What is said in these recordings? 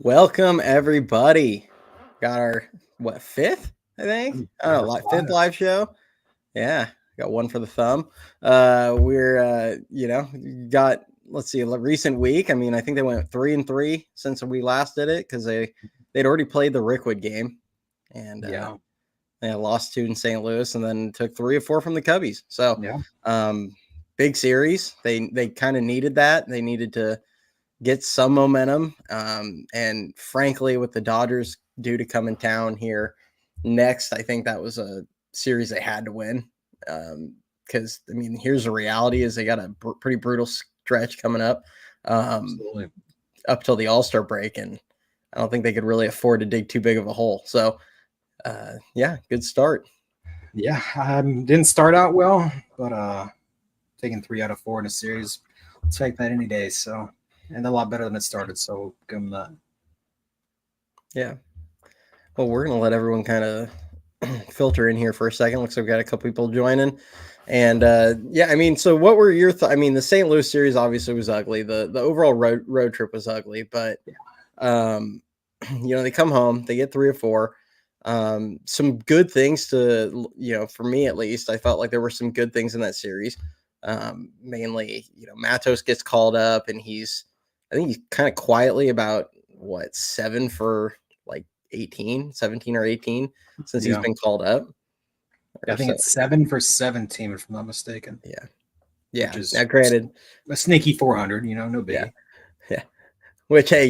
Welcome everybody. Got our fifth, I think. Oh, Number fifth 5. live show. Yeah, got one for the thumb. We're got let's see, a recent week. I mean, I think they went 3-3 since we last did it because they'd already played the Rickwood game and Yeah. they had lost 2 in St. Louis and then took 3 or 4 from the Cubbies. So Yeah. big series. They kind of needed that. They needed to get some momentum. And frankly, with the Dodgers due to come in town here next, I think that was a series they had to win. Because I mean, here's the reality: is they got a pretty brutal stretch coming up, Absolutely. up till the All-Star break, and I don't think they could really afford to dig too big of a hole. So, yeah, good start. Yeah. Didn't start out well, but taking 3 out of 4 in a series, I'll take that any day. So, and a lot better than it started. So, give them that. Yeah. Well, we're gonna let everyone kind of filter in here for a second. Looks like we got a couple people joining. And yeah, I mean, so what were your thoughts? I mean, the St. Louis series obviously was ugly. The overall road trip was ugly, but um, they come home, they get 3 or 4. Some good things for me at least, I felt like there were some good things in that series. Mainly, Matos gets called up and I think he's kind of quietly about 7 for like 17 or 18 since he's been called up. I think it's 7 for 17, if I'm not mistaken. Yeah. Yeah. Which is Now, granted, a sneaky 400, no biggie. Yeah. Yeah. Which, hey,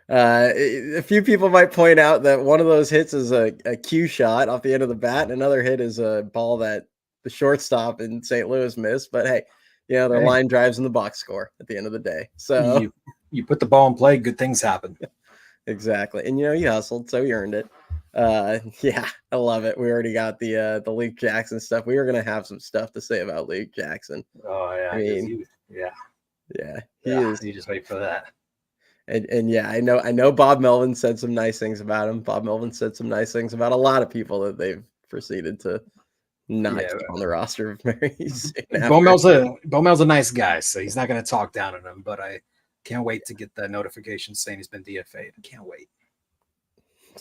a few people might point out that one of those hits is a cue shot off the end of the bat, and another hit is a ball that the shortstop in St. Louis missed. But hey, the line drives in the box score at the end of the day. So you put the ball in play, good things happen. Exactly. And you hustled, so you earned it. Yeah, I love it. We already got the Luke Jackson stuff. We were gonna have some stuff to say about Luke Jackson. Oh yeah, I mean, he is. You just wait for that. And yeah, I know Bob Melvin said some nice things about him. Bob Melvin said some nice things about a lot of people that they've proceeded to not keep on the roster very soon. Bomel's a nice guy, so he's not going to talk down on him. But I can't wait to get the notification saying he's been DFA'd. I can't wait.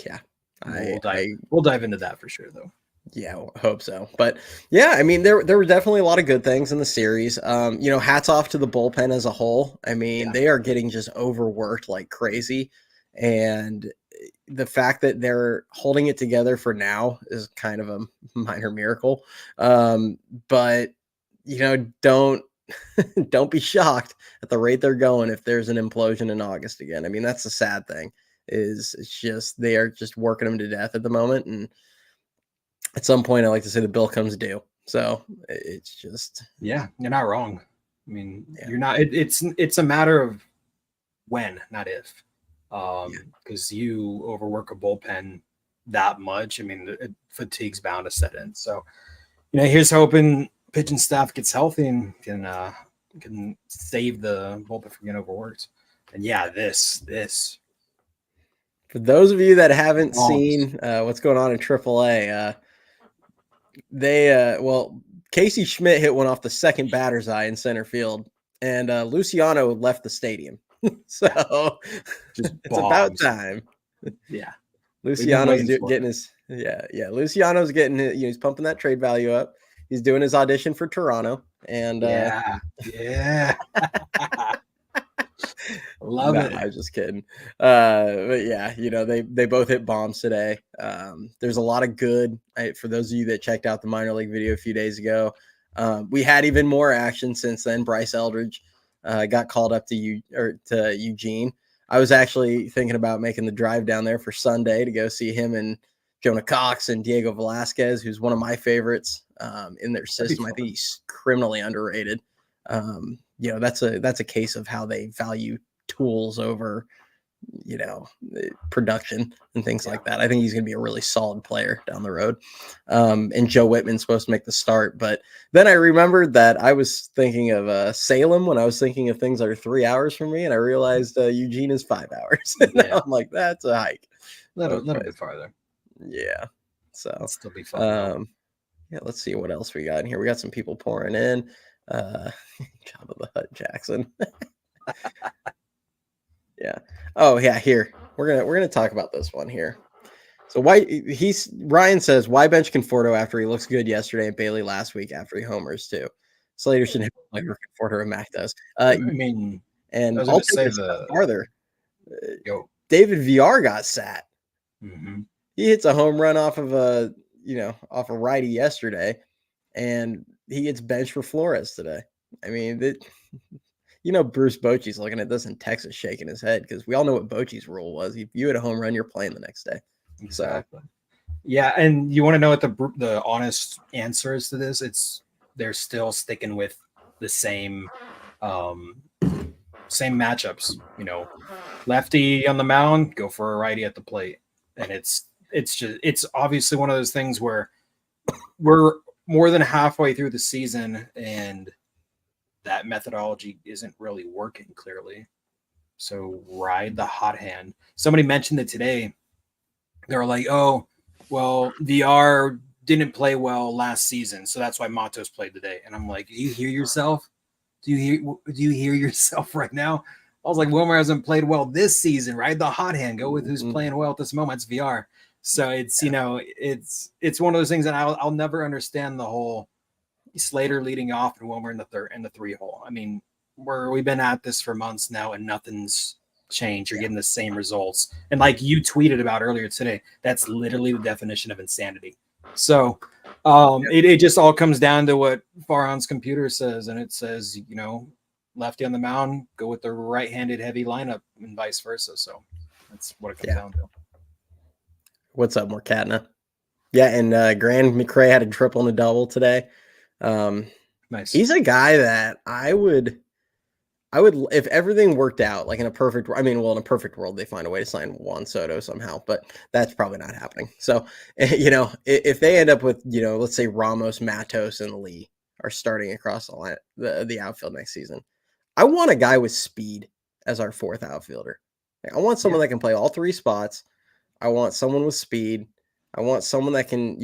Yeah, we'll dive into that for sure, though. Yeah, I hope so. But yeah, I mean, there were definitely a lot of good things in the series. Hats off to the bullpen as a whole. I mean, they are getting just overworked like crazy. And the fact that they're holding it together for now is kind of a minor miracle. But don't don't be shocked at the rate they're going if there's an implosion in August again. I mean, that's the sad thing is it's just they are just working them to death at the moment. And at some point, I like to say the bill comes due. So it's just you're not wrong. I mean, you're not. It's a matter of when, not if. Because you overwork a bullpen that much. I mean, fatigue's bound to set in. So, here's hoping pitching staff gets healthy and can save the bullpen from getting overworked. And this. For those of you that haven't seen what's going on in AAA, Casey Schmidt hit one off the second batter's eye in center field, and Luciano left the stadium. So it's about time. Yeah. Luciano's getting his Luciano's getting he's pumping that trade value up. He's doing his audition for Toronto, and love it. I was just kidding. But yeah, they both hit bombs today. There's a lot of good for those of you that checked out the minor league video a few days ago. We had even more action since then. Bryce Eldridge got called up to Eugene. I was actually thinking about making the drive down there for Sunday to go see him and Jonah Cox and Diego Velasquez, who's one of my favorites in their system. I think he's criminally underrated. That's a case of how they value tools over, production and things like that. I think he's going to be a really solid player down the road. And Joe Whitman's supposed to make the start. But then I remembered that I was thinking of Salem when I was thinking of things that are 3 hours from me. And I realized Eugene is 5 hours. I'm like, that's a hike. A little bit farther. Yeah. So it'll still be fun. Let's see what else we got in here. We got some people pouring in. Jabba the Hutt Jackson. Yeah. Oh yeah. Here. we're gonna talk about this one here. So Ryan says why bench Conforto after he looks good yesterday and Bailey last week after he homers too. Slater should have like Conforto and Mac does. I mean, and I was I'll gonna take say it farther. Yo. David VR got sat. Mm-hmm. He hits a home run off of off a righty yesterday, and he gets benched for Flores today. I mean, Bruce Bochy's looking at this in Texas shaking his head because we all know what Bochy's rule was. If you hit a home run, you're playing the next day. Exactly. So. Yeah, and you want to know what the honest answer is to this? They're still sticking with the same matchups. Lefty on the mound, go for a righty at the plate, and it's obviously one of those things where we're more than halfway through the season and that methodology isn't really working clearly. So ride the hot hand. Somebody mentioned it today. They were like, oh, well, VR didn't play well last season, so that's why Matos played today. And I'm like, do you hear yourself? Do you hear yourself right now? I was like, Wilmer hasn't played well this season, right? The hot hand, go with who's playing well at this moment. It's VR. So it's, it's one of those things that I'll never understand the whole Slater leading off and Wilmer in the 3 hole. I mean, we've been at this for months now and nothing's changed. You're getting the same results. And like you tweeted about earlier today, that's literally the definition of insanity. So it just all comes down to what Farhan's computer says. And it says, lefty on the mound, go with the right-handed heavy lineup and vice versa. So that's what it comes down to. What's up, Morcatna? Yeah, and Grand McRae had a triple and a double today. Nice. He's a guy that I would, if everything worked out, like in a perfect world, they find a way to sign Juan Soto somehow, but that's probably not happening. So, if they end up with, let's say Ramos, Matos, and Lee are starting across the line, the outfield next season, I want a guy with speed as our 4th outfielder. I want someone that can play all 3 spots. I want someone with speed. I want someone that can,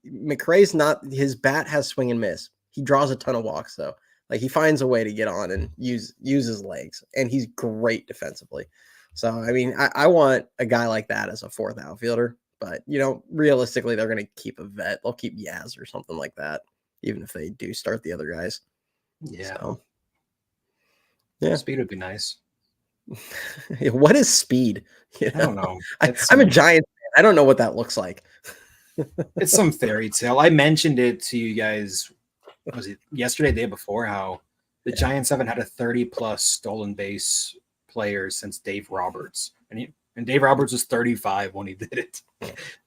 McRae's not, his bat has swing and miss. He draws a ton of walks though. Like he finds a way to get on and use his legs, and he's great defensively. So, I mean, I want a guy like that as a 4th outfielder, but realistically, they're going to keep a vet. They'll keep Yaz or something like that, even if they do start the other guys. Yeah. So, yeah. Speed would be nice. What is speed? I don't know. I'm a Giants fan. I don't know what that looks like. It's some fairy tale. I mentioned it to you guys, was it yesterday, day before, how the Giants haven't had a 30-plus stolen base player since Dave Roberts. And Dave Roberts was 35 when he did it.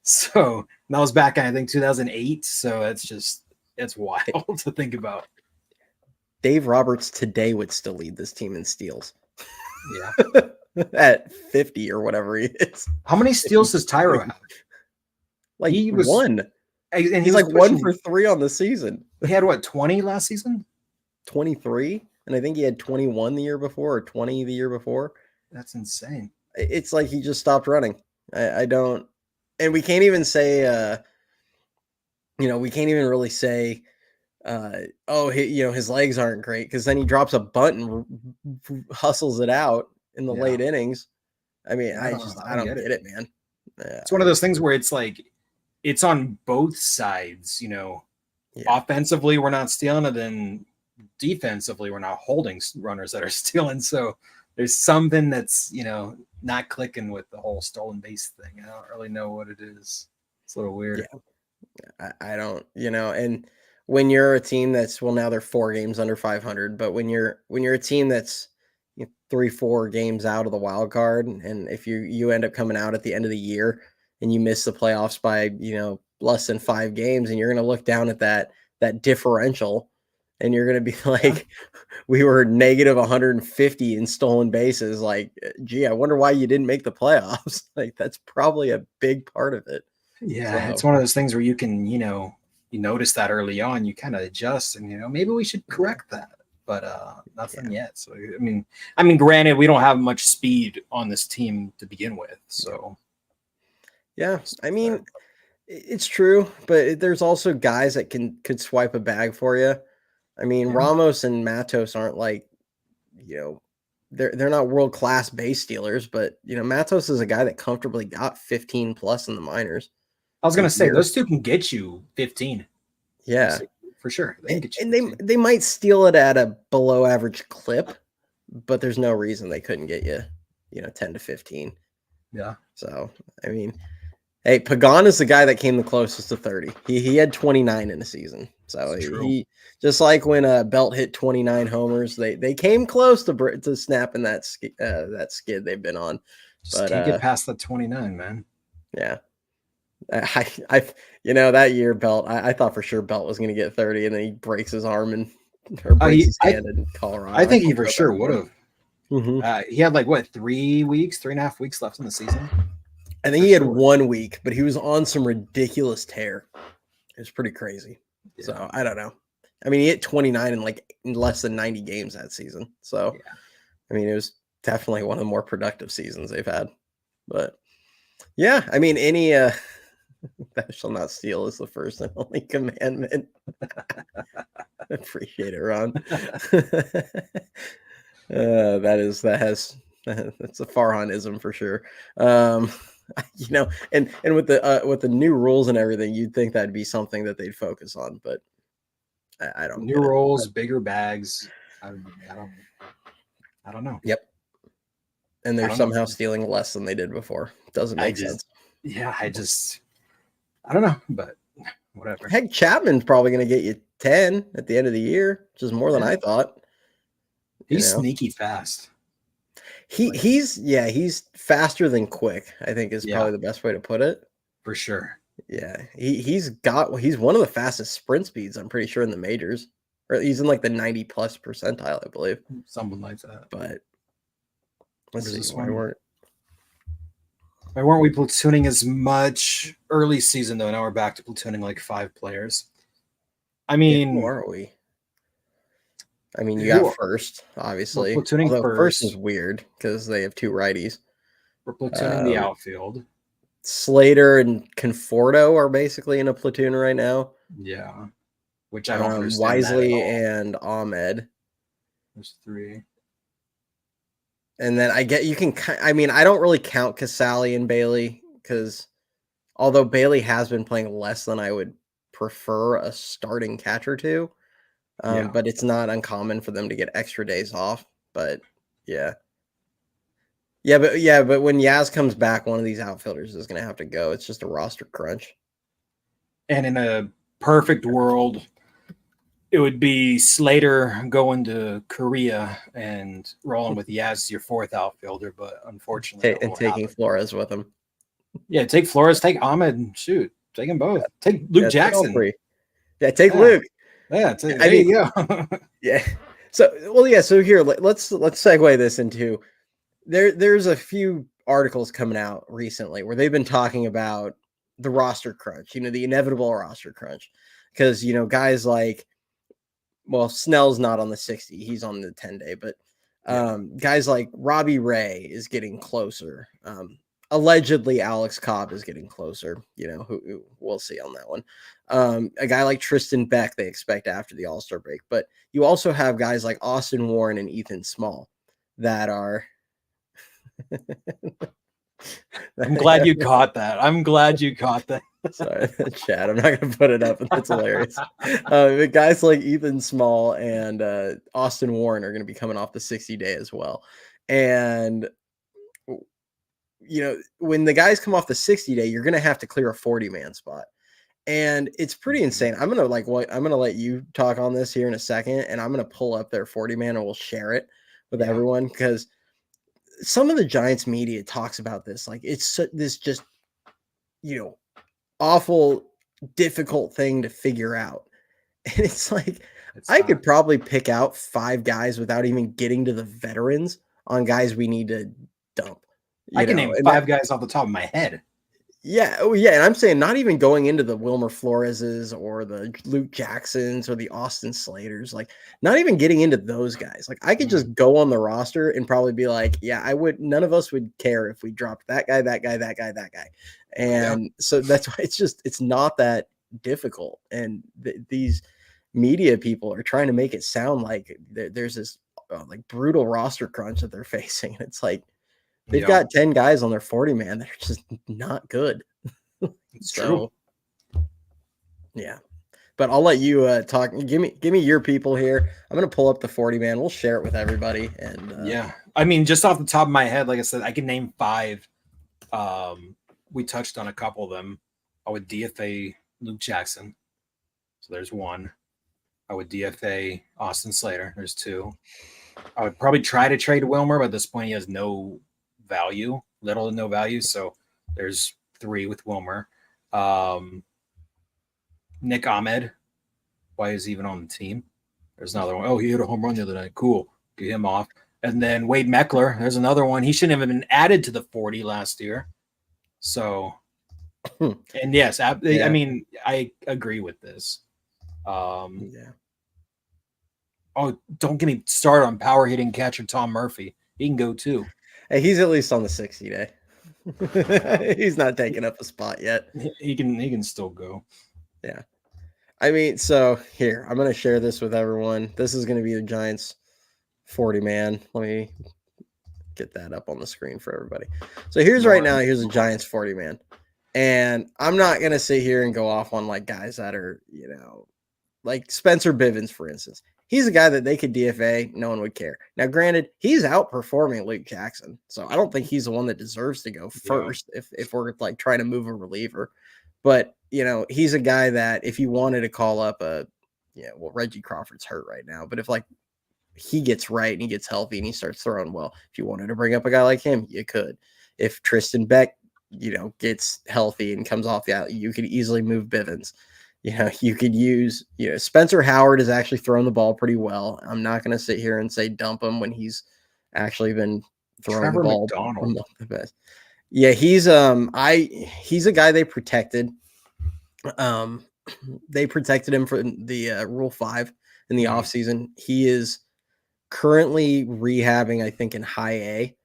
So that was back in, I think, 2008. So it's wild to think about. Dave Roberts today would still lead this team in steals. Yeah. At 50 or whatever he is. How many steals does Tyro have? Like he was 1. And he's like 1 for 3 on the season. He had what, 20 last season? 23. And I think he had 21 the year before or 20 the year before. That's insane. It's like he just stopped running. I don't, and we can't even say, we can't even really say, his legs aren't great, because then he drops a bunt and hustles it out in the late innings. I mean, I don't get it, man. It's one of those things where it's like it's on both sides. Offensively we're not stealing it, and defensively we're not holding runners that are stealing. So there's something that's not clicking with the whole stolen base thing. I don't really know what it is. It's a little weird. Yeah. I don't, and when you're a team that's, now they're 4 games under 500, but when you're a team that's 3-4 games out of the wild card, and if you end up coming out at the end of the year and you miss the playoffs by less than 5 games, and you're going to look down at that differential, and you're going to be like, we were negative 150 in stolen bases. Like, gee, I wonder why you didn't make the playoffs. Like, that's probably a big part of it. Yeah, it's one of those things where you can, you notice that early on, you kind of adjust, and maybe we should correct that. But nothing yet. So I mean, granted, we don't have much speed on this team to begin with. So yeah, I mean, it's true, but there's also guys that could swipe a bag for you. I mean, Ramos and Matos aren't like, they're not world class base stealers, but Matos is a guy that comfortably got 15 plus in the minors. I was gonna say those two can get you 15. Yeah, for sure. They can get you and 15. they might steal it at a below average clip, but there's no reason they couldn't get you, 10 to 15. Yeah. So I mean, hey, Pagan is the guy that came the closest to 30. He had 29 in a season. So he just like when Belt hit 29 homers, they came close to snapping that skid they've been on. Just can't get past the 29, man. Yeah. I that year Belt, I thought for sure Belt was going to get 30, and then he breaks his arm or breaks his hand in Colorado. I think he for sure would have. Mm-hmm. He had 3.5 weeks left in the season. I think he had 1 week, but he was on some ridiculous tear. It was pretty crazy. Yeah. So I don't know. I mean, he hit 29 in less than 90 games that season. So, yeah. I mean, it was definitely one of the more productive seasons they've had. But yeah, I mean, any thou shall not steal is the first and only commandment. Appreciate it, Ron. That's a Farhanism for sure. And with the new rules and everything, you'd think that'd be something that they'd focus on, but I don't. New rules, bigger bags. I don't know. Yep. And they're somehow stealing less than they did before. Doesn't make sense. Yeah, I don't know, but whatever. Heck, Chapman's probably going to get you 10 at the end of the year, which is more than I thought. He's sneaky fast. He's faster than quick, I think is probably the best way to put it. For sure. Yeah. He's one of the fastest sprint speeds, I'm pretty sure, in the majors. Or he's in the 90 plus percentile, I believe. Something like that. But let's see. Why weren't we platooning as much early season though? Now we're back to platooning 5 players. I mean, who are we? I mean, you got first, obviously. Platooning first is weird because they have 2 righties. We're platooning the outfield. Slater and Conforto are basically in a platoon right now. Yeah, which I don't understand. Wisely and Ahmed. There's 3. And then I don't really count Casali and Bailey because although Bailey has been playing less than I would prefer a starting catcher to, but it's not uncommon for them to get extra days off. But but when Yaz comes back, one of these outfielders is going to have to go. It's just a roster crunch. And in a perfect world, it would be Slater going to Korea and rolling with Yaz as your 4th outfielder, but unfortunately, and taking Flores with him. Yeah, take Flores, take Ahmed, shoot, take them both. Take Luke Jackson. Take Luke. Yeah, there you go. Yeah. So here let's segue this into there's a few articles coming out recently where they've been talking about the roster crunch, the inevitable roster crunch, because guys like, well, Snell's not on the 60, he's on the 10-day, but guys like Robbie Ray is getting closer. Allegedly Alex Cobb is getting closer, who we'll see on that one. A guy like Tristan Beck they expect after the All-Star break, but you also have guys like Austin Warren and Ethan Small that are I'm glad you caught that. Sorry, Chad, I'm not gonna put it up, but that's hilarious. Guys like Ethan Small and Austin Warren are gonna be coming off the 60-day as well. And when the guys come off the 60-day, you're gonna have to clear a 40-man spot. And it's pretty insane. I'm gonna let you talk on this here in a second, and I'm gonna pull up their 40-man and we'll share it with everyone, because some of the Giants media talks about this like it's this just awful, difficult thing to figure out. And it's like I could probably pick out 5 guys without even getting to the veterans on guys we need to dump. I can name 5 guys off the top of my head. Yeah. Oh, yeah. And I'm saying not even going into the Wilmer Flores's or the Luke Jacksons or the Austin Slaters, like not even getting into those guys. Like I could just go on the roster and probably be like, yeah, none of us would care if we dropped that guy, that guy, that guy, that guy. And so that's why it's not that difficult. And these media people are trying to make it sound like there's this like brutal roster crunch that they're facing. It's like they've Yeah, got 10 guys on their 40 man that are just not good. it's So true. yeah. But I'll let you talk. Give me your people here. I'm gonna pull up the 40 man. We'll share it with everybody. And Yeah, I mean, just off the top of my head, like I said, I can name 5. We touched on a couple of them. I would DFA Luke Jackson. So there's 1. I would DFA Austin Slater. There's 2. I would probably try to trade Wilmer, but at this point he has no value, little to no value. So there's 3 with Wilmer. Nick Ahmed. Why is he even on the team? There's another one. Oh, he hit a home run the other night. Cool. Get him off. And then Wade Meckler. There's another one. He shouldn't have been added to the 40 last year. So, and yes, I mean, I agree with this. yeah. Oh, don't get me started on power hitting catcher Tom Murphy. He can go too. Hey, he's at least on the 60 day. He's not taking up a spot yet. He can still go. Yeah. I mean, so here, I'm going to share this with everyone. This is going to be the Giants 40 man. Let me get that up on the screen for everybody. So here's a Giants 40 man. And I'm not going to sit here and go off on like guys that are, like Spencer Bivens, for instance. He's a guy that they could DFA. No one would care. Now, granted, he's outperforming Luke Jackson. So I don't think he's the one that deserves to go first if we're like trying to move a reliever. But, he's a guy that if you wanted to call up Reggie Crawford's hurt right now. But if like he gets right and he gets healthy and he starts throwing well, if you wanted to bring up a guy like him, you could. If Tristan Beck, gets healthy and comes off the out, you could easily move Bivens. You could use, Spencer Howard has actually thrown the ball pretty well. I'm not going to sit here and say dump him when he's actually been throwing the ball. The best. Yeah, he's a guy they protected. They protected him for the Rule 5 in the offseason. He is currently rehabbing, I think, in high A.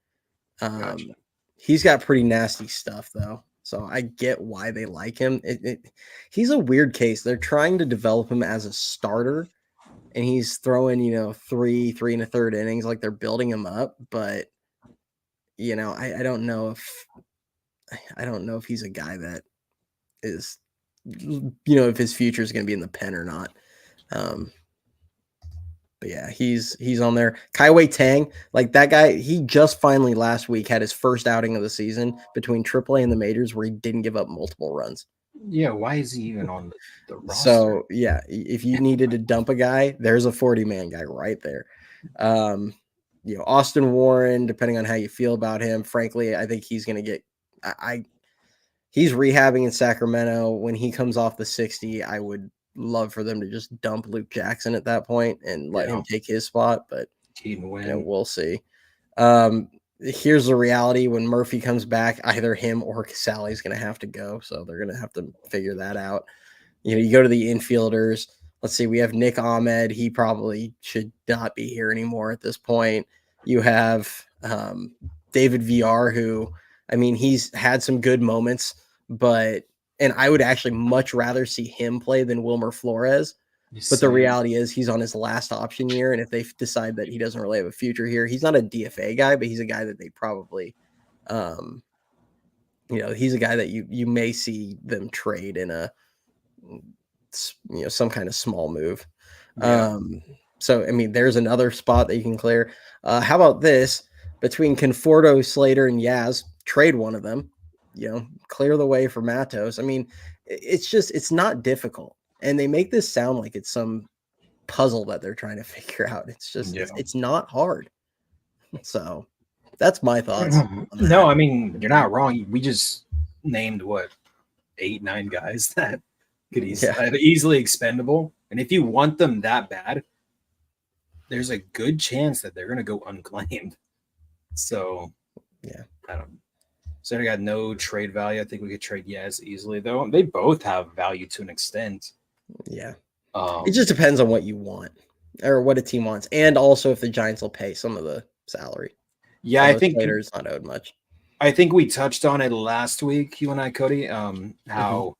Gotcha. He's got pretty nasty stuff, though. So I get why they like him. He's a weird case. They're trying to develop him as a starter, and he's throwing, 3 1/3 innings, like they're building him up. But, I don't know if he's a guy that is, if his future is going to be in the pen or not. But yeah, he's on there. Kaiwei Tang, like that guy, he just finally last week had his first outing of the season between AAA and the majors where he didn't give up multiple runs. Yeah, why is he even on the roster? So yeah, if you needed to dump a guy, there's a 40-man guy right there. Austin Warren, depending on how you feel about him, frankly, I think he's going to get. He's rehabbing in Sacramento. When he comes off the 60, I would love for them to just dump Luke Jackson at that point and let him take his spot, but we'll see. Here's the reality: when Murphy comes back, either him or Casale is going to have to go, so they're going to have to figure that out. You go to the infielders. Let's see, we have Nick Ahmed. He probably should not be here anymore at this point. You have David VR, who, he's had some good moments, and I would actually much rather see him play than Wilmer Flores. But the reality is he's on his last option year, and if they decide that he doesn't really have a future here, he's not a DFA guy, but he's a guy that they probably, he's a guy that you may see them trade in a, some kind of small move. Yeah. So, there's another spot that you can clear. How about this? Between Conforto, Slater, and Yaz, trade one of them. Clear the way for Matos. It's not difficult. And they make this sound like it's some puzzle that they're trying to figure out. It's just, it's not hard. So that's my thoughts. No, you're not wrong. We just named 8, 9 guys that could easily expendable. And if you want them that bad, there's a good chance that they're going to go unclaimed. So, yeah, I don't know. So they got no trade value. I think we could trade Yaz easily, though. They both have value to an extent. Yeah. It just depends on what you want or what a team wants. And also if the Giants will pay some of the salary. Yeah, I think Slater's not owed much. I think we touched on it last week, you and I, Cody, how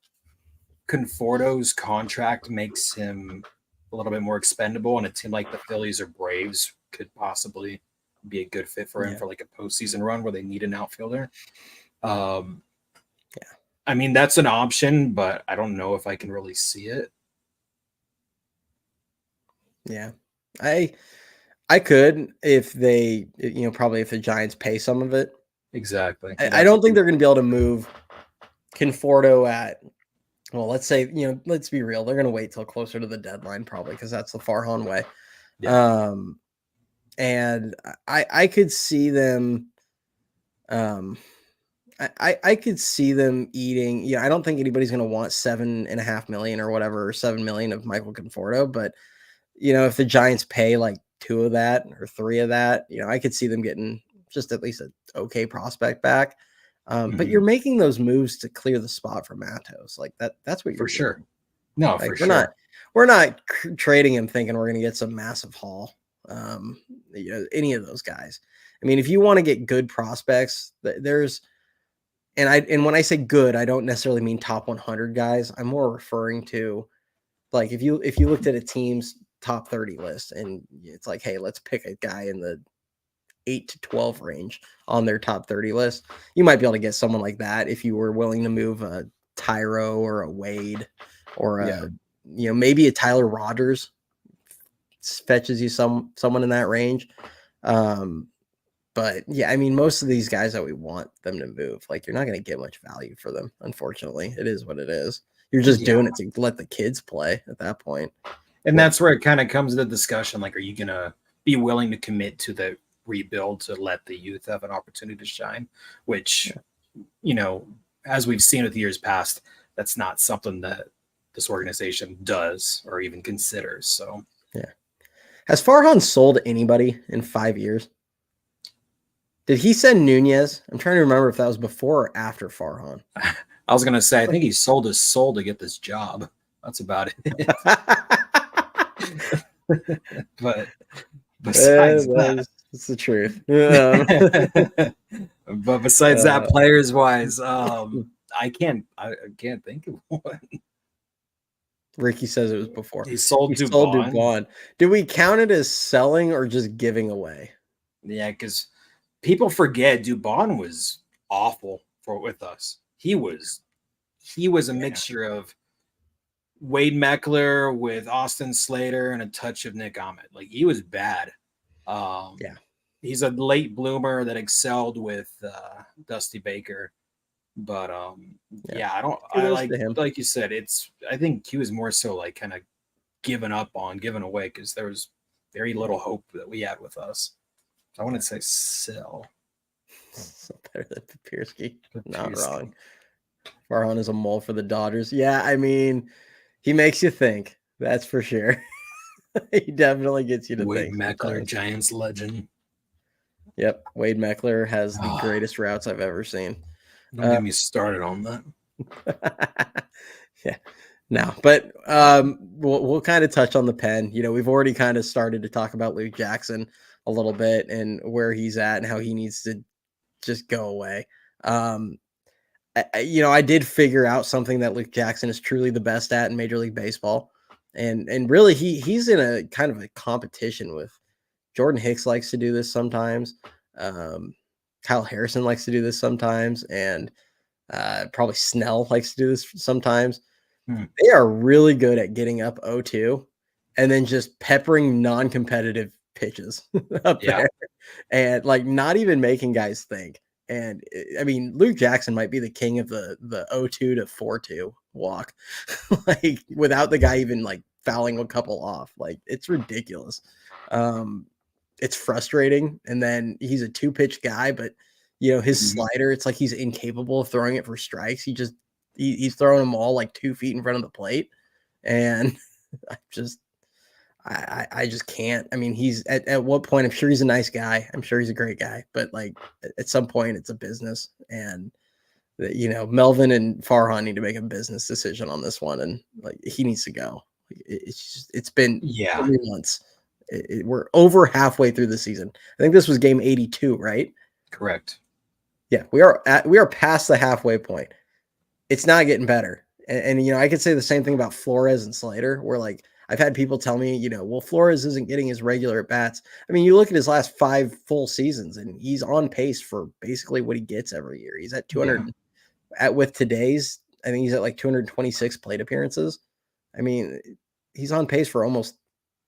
Conforto's contract makes him a little bit more expendable, and a team like the Phillies or Braves could possibly be a good fit for him Yeah. for like a postseason run where they need an outfielder. Yeah. I mean, that's an option, but I don't know if I can really see it. Yeah. I could if they, probably if the Giants pay some of it. Exactly. I don't think they're going to be able to move Conforto at, well, let's say, let's be real. They're going to wait till closer to the deadline probably because that's the Farhan way. Yeah. And I could see them, I could see them eating. Yeah, I don't think anybody's going to want $7.5 million or whatever, or $7 million of Michael Conforto. But if the Giants pay like 2 of that or 3 of that, I could see them getting just at least an okay prospect back. But you're making those moves to clear the spot for Matos, like that. That's what you're for sure. doing. No, like, for sure. We're not trading him thinking we're going to get some massive haul. Any of those guys. I mean, if you want to get good prospects, there's. And when I say good, I don't necessarily mean top 100 guys. I'm more referring to, like, if you looked at a team's top 30 list and it's like, hey, let's pick a guy in the 8 to 12 range on their top 30 list, you might be able to get someone like that if you were willing to move a Tyro or a Wade or maybe a Tyler Rogers fetches you someone in that range. But yeah, I mean, most of these guys that we want them to move, like, you're not going to get much value for them. Unfortunately, it is what it is. You're just doing it to let the kids play at that point. And that's where it kind of comes to the discussion. Like, are you going to be willing to commit to the rebuild to let the youth have an opportunity to shine? Which, as we've seen with years past, that's not something that this organization does or even considers. So, yeah. Has Farhan sold anybody in 5 years? Did he send Nunez? I'm trying to remember if that was before or after Farhan. I was going to say, I think he sold his soul to get this job. That's about it. But besides that's the truth. But besides that, players wise, I can't think of one. Ricky says it was before. He sold Dubon. Do we count it as selling or just giving away? Yeah, because people forget Dubon was awful with us. He was a mixture of Wade Meckler with Austin Slater and a touch of Nick Ahmed. Like, he was bad. He's a late bloomer that excelled with Dusty Baker. But like you said, I think he was more so like kind of giving away because there was very little hope that we had with us. I want to say sell. So better than Papirski. Not wrong. Farhan is a mole for the Dodgers. Yeah, I mean, he makes you think. That's for sure. He definitely gets you to Wade think. Wade Meckler, Giants legend. Yep, Wade Meckler has the greatest routes I've ever seen. Don't get me started on that. Yeah, no, but we'll kind of touch on the pen. We've already kind of started to talk about Luke Jackson a little bit and where he's at and how he needs to just go away. I did figure out something that Luke Jackson is truly the best at in Major League Baseball. And really he's in a kind of a competition with Jordan Hicks. Likes to do this sometimes. Kyle Harrison likes to do this sometimes. And probably Snell likes to do this sometimes. They are really good at getting up 0-2 and then just peppering non-competitive pitches up there and like not even making guys think. And I mean, Luke Jackson might be the king of the 0-2 to 4-2 walk, like without the guy even like fouling a couple off. Like, it's ridiculous. It's frustrating. And then he's a 2-pitch guy, but his slider, it's like he's incapable of throwing it for strikes. He's throwing them all like 2 feet in front of the plate. And I just can't. I mean, he's at what point? I'm sure he's a nice guy. I'm sure he's a great guy, but like at some point it's a business, and Melvin and Farhan need to make a business decision on this one. And like, he needs to go. It's been 3 months. We're over halfway through the season. I think this was game 82, right? Correct. Yeah, we are past the halfway point. It's not getting better. And I could say the same thing about Flores and Slater, where like, I've had people tell me, you know, well, Flores isn't getting his regular at bats. I mean, you look at his last 5 full seasons, and he's on pace for basically what he gets every year. He's at 200 with today's. I think he's at like 226 plate appearances. I mean, he's on pace for almost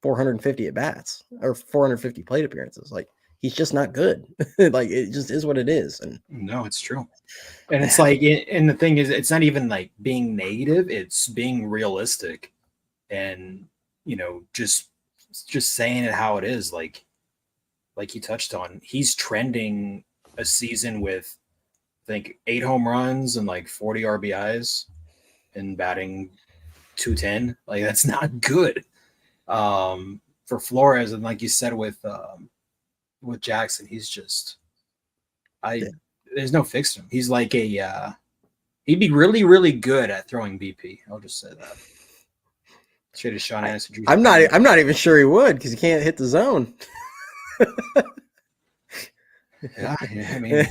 450 at bats or 450 plate appearances. Like, he's just not good. Like, it just is what it is. And no, it's true. And it's like, and the thing is, it's not even like being negative, it's being realistic and, you know, just saying it how it is. Like you touched on, he's trending a season with, I think, 8 home runs and like 40 RBIs and batting 210. Like, that's not good for Flores. And like you said with Jackson, he's just, there's no fixing him. He's like he'd be really, really good at throwing BP. I'll just say that. Should have Sean Anderson. I'm not even sure he would, because he can't hit the zone. Yeah, I mean,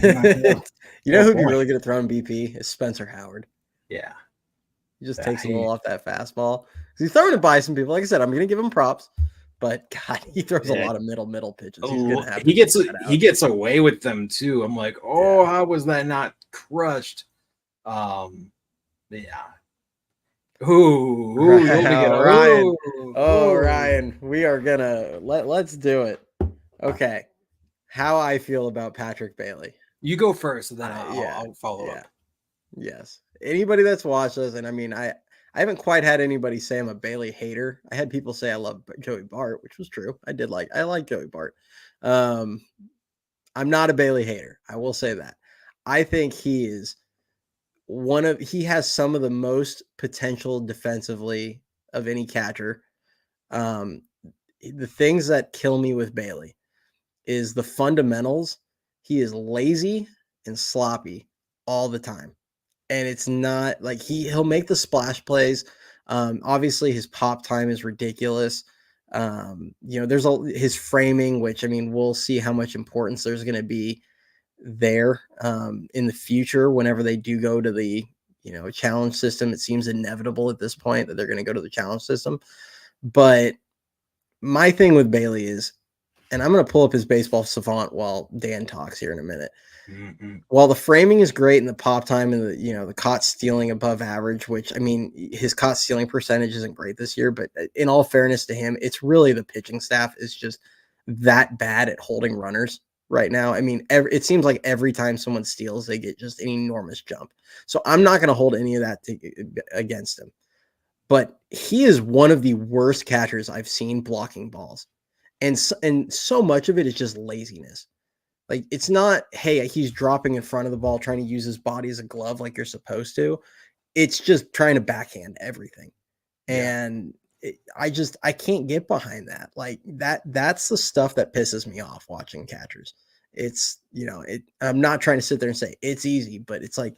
you know who'd be really good at throwing BP is Spencer Howard. Yeah, he just takes a little off that fastball. He's throwing it by some people. Like I said, I'm going to give him props, but God, he throws a lot of middle pitches. He gets away with them too. I'm like, how was that not crushed? Yeah. Ryan. Ryan, we are gonna let's do it. Okay. How I feel about Patrick Bailey. You go first, and then I'll follow up. Yes. Anybody that's watched us, and I mean, I haven't quite had anybody say I'm a Bailey hater. I had people say I love Joey Bart, which was true. I like Joey Bart. I'm not a Bailey hater. I will say that. I think he is he has some of the most potential defensively of any catcher. The things that kill me with Bailey is the fundamentals. He is lazy and sloppy all the time. And it's not like he'll make the splash plays. Obviously his pop time is ridiculous. You know, there's his framing, which, I mean, we'll see how much importance there's going to be there in the future whenever they do go to the, you know, challenge system. It seems inevitable at this point that they're going to go to the challenge system. But my thing with Bailey is, and I'm going to pull up his baseball savant while Dan talks here in a minute. Mm-hmm. While the framing is great and the pop time and the, you know, the caught stealing above average, which, I mean, his caught stealing percentage isn't great this year, but in all fairness to him, it's really the pitching staff is just that bad at holding runners right now. I mean, it seems like every time someone steals, they get just an enormous jump. So I'm not going to hold any of that against him. But he is one of the worst catchers I've seen blocking balls. And so much of it is just laziness. Like, it's not, hey, he's dropping in front of the ball, trying to use his body as a glove like you're supposed to. It's just trying to backhand everything. Yeah. And I can't get behind that. Like, that's the stuff that pisses me off watching catchers. It's, you know, I'm not trying to sit there and say it's easy, but it's like,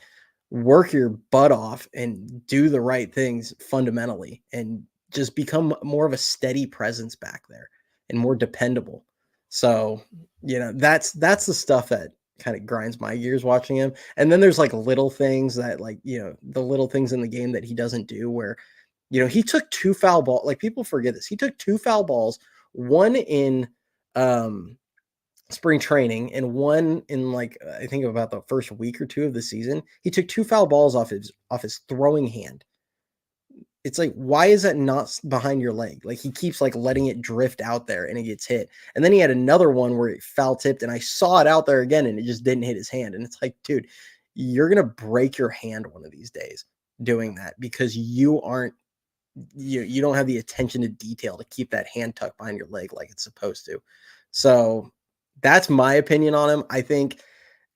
work your butt off and do the right things fundamentally and just become more of a steady presence back there and more dependable. So, you know, that's the stuff that kind of grinds my gears watching him. And then there's like little things that, like, you know, the little things in the game that he doesn't do, where, you know, he took 2 foul balls. Like, people forget this. He took 2 foul balls, one in spring training and one in, like, I think about the first week or 2 of the season. He took 2 foul balls off his throwing hand. It's like, why is that not behind your leg? Like, he keeps like letting it drift out there and it gets hit. And then he had another one where it foul tipped and I saw it out there again and it just didn't hit his hand. And it's like, dude, you're going to break your hand one of these days doing that, because you don't have the attention to detail to keep that hand tucked behind your leg like it's supposed to. So that's my opinion on him. I think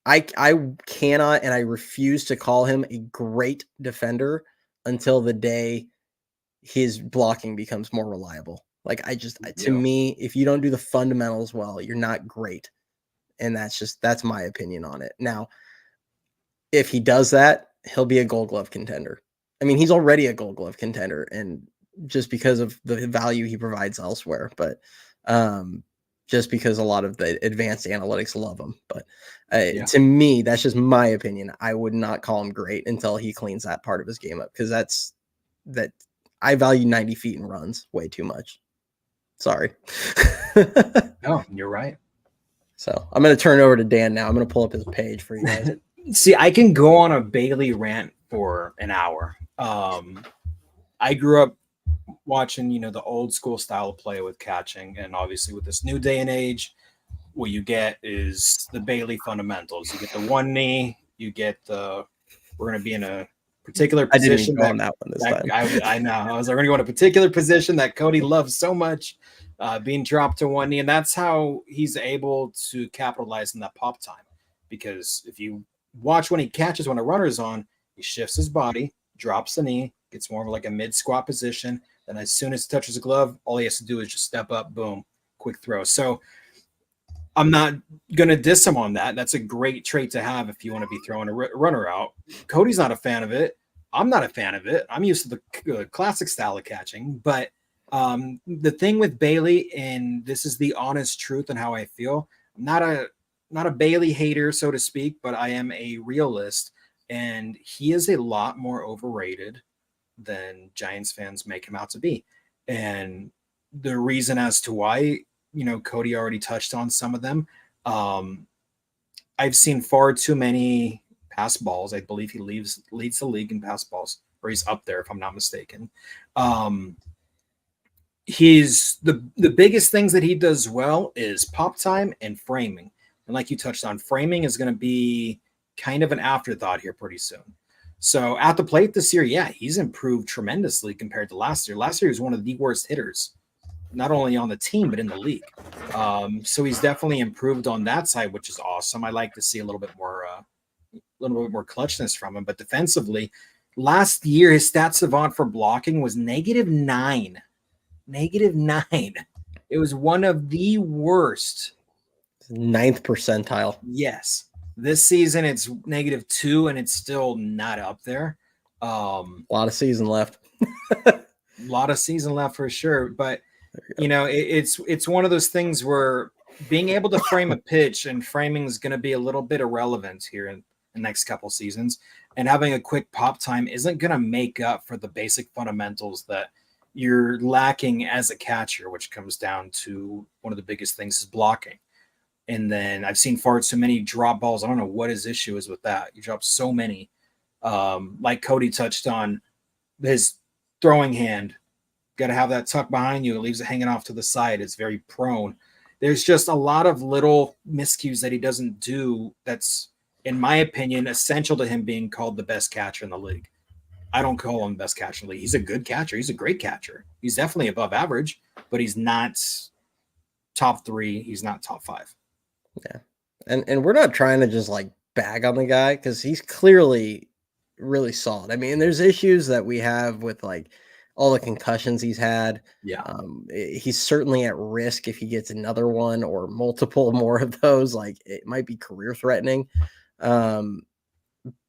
I cannot, and I refuse to call him a great defender until the day his blocking becomes more reliable. Like, to me, if you don't do the fundamentals well, you're not great. And that's my opinion on it. Now, if he does that, he'll be a Gold Glove contender. I mean, he's already a Gold Glove contender, and just because of the value he provides elsewhere, but just because a lot of the advanced analytics love him. But to me, that's just my opinion. I would not call him great until he cleans that part of his game up, because I value 90 feet and runs way too much. Sorry. No, you're right. So I'm going to turn it over to Dan now. I'm going to pull up his page for you guys. See, I can go on a Bailey rant for an hour. I grew up watching, the old school style of play with catching, and obviously with this new day and age, what you get is the Bailey fundamentals. You get the one knee, you get we're going to be in a particular position. I didn't even go on that one this time. I know. I was like, we're going to go in a particular position that Cody loves so much, being dropped to one knee, and that's how he's able to capitalize on that pop time. Because if you watch when he catches when a runner's on, he shifts his body, drops the knee, gets more of like a mid squat position. Then as soon as he touches the glove, all he has to do is just step up, boom, quick throw. So I'm not going to diss him on that. That's a great trait to have if you want to be throwing a runner out. Cody's not a fan of it. I'm not a fan of it. I'm used to the classic style of catching. But the thing with Bailey, and this is the honest truth and how I feel, I'm not a Bailey hater, so to speak, but I am a realist. And he is a lot more overrated than Giants fans make him out to be. And the reason as to why, Cody already touched on some of them. I've seen far too many pass balls. I believe he leads the league in pass balls, or he's up there if I'm not mistaken. He's the biggest things that he does well is pop time and framing. And like you touched on, framing is going to be kind of an afterthought here pretty soon. So at the plate this year, yeah, he's improved tremendously compared to last year. Last year he was one of the worst hitters, not only on the team, but in the league. So he's definitely improved on that side, which is awesome. I like to see a little bit more clutchness from him. But defensively, last year, his stat savant for blocking was -9. -9. It was one of the worst. 9th percentile. Yes. This season, it's -2, and it's still not up there. A lot of season left. A lot of season left for sure. But it's one of those things where being able to frame a pitch, and framing is going to be a little bit irrelevant here in the next couple seasons, and having a quick pop time isn't going to make up for the basic fundamentals that you're lacking as a catcher, which comes down to one of the biggest things is blocking. And then I've seen far too many drop balls. I don't know what his issue is with that. You drop so many. Like Cody touched on, his throwing hand, got to have that tuck behind you. It leaves it hanging off to the side. It's very prone. There's just a lot of little miscues that he doesn't do that's, in my opinion, essential to him being called the best catcher in the league. I don't call him the best catcher in the league. He's a good catcher. He's a great catcher. He's definitely above average, but he's not top 3. He's not top 5. Yeah. And we're not trying to just like bag on the guy, because he's clearly really solid. I mean, there's issues that we have with like all the concussions he's had. Yeah. He's certainly at risk if he gets another one or multiple more of those. Like, it might be career threatening.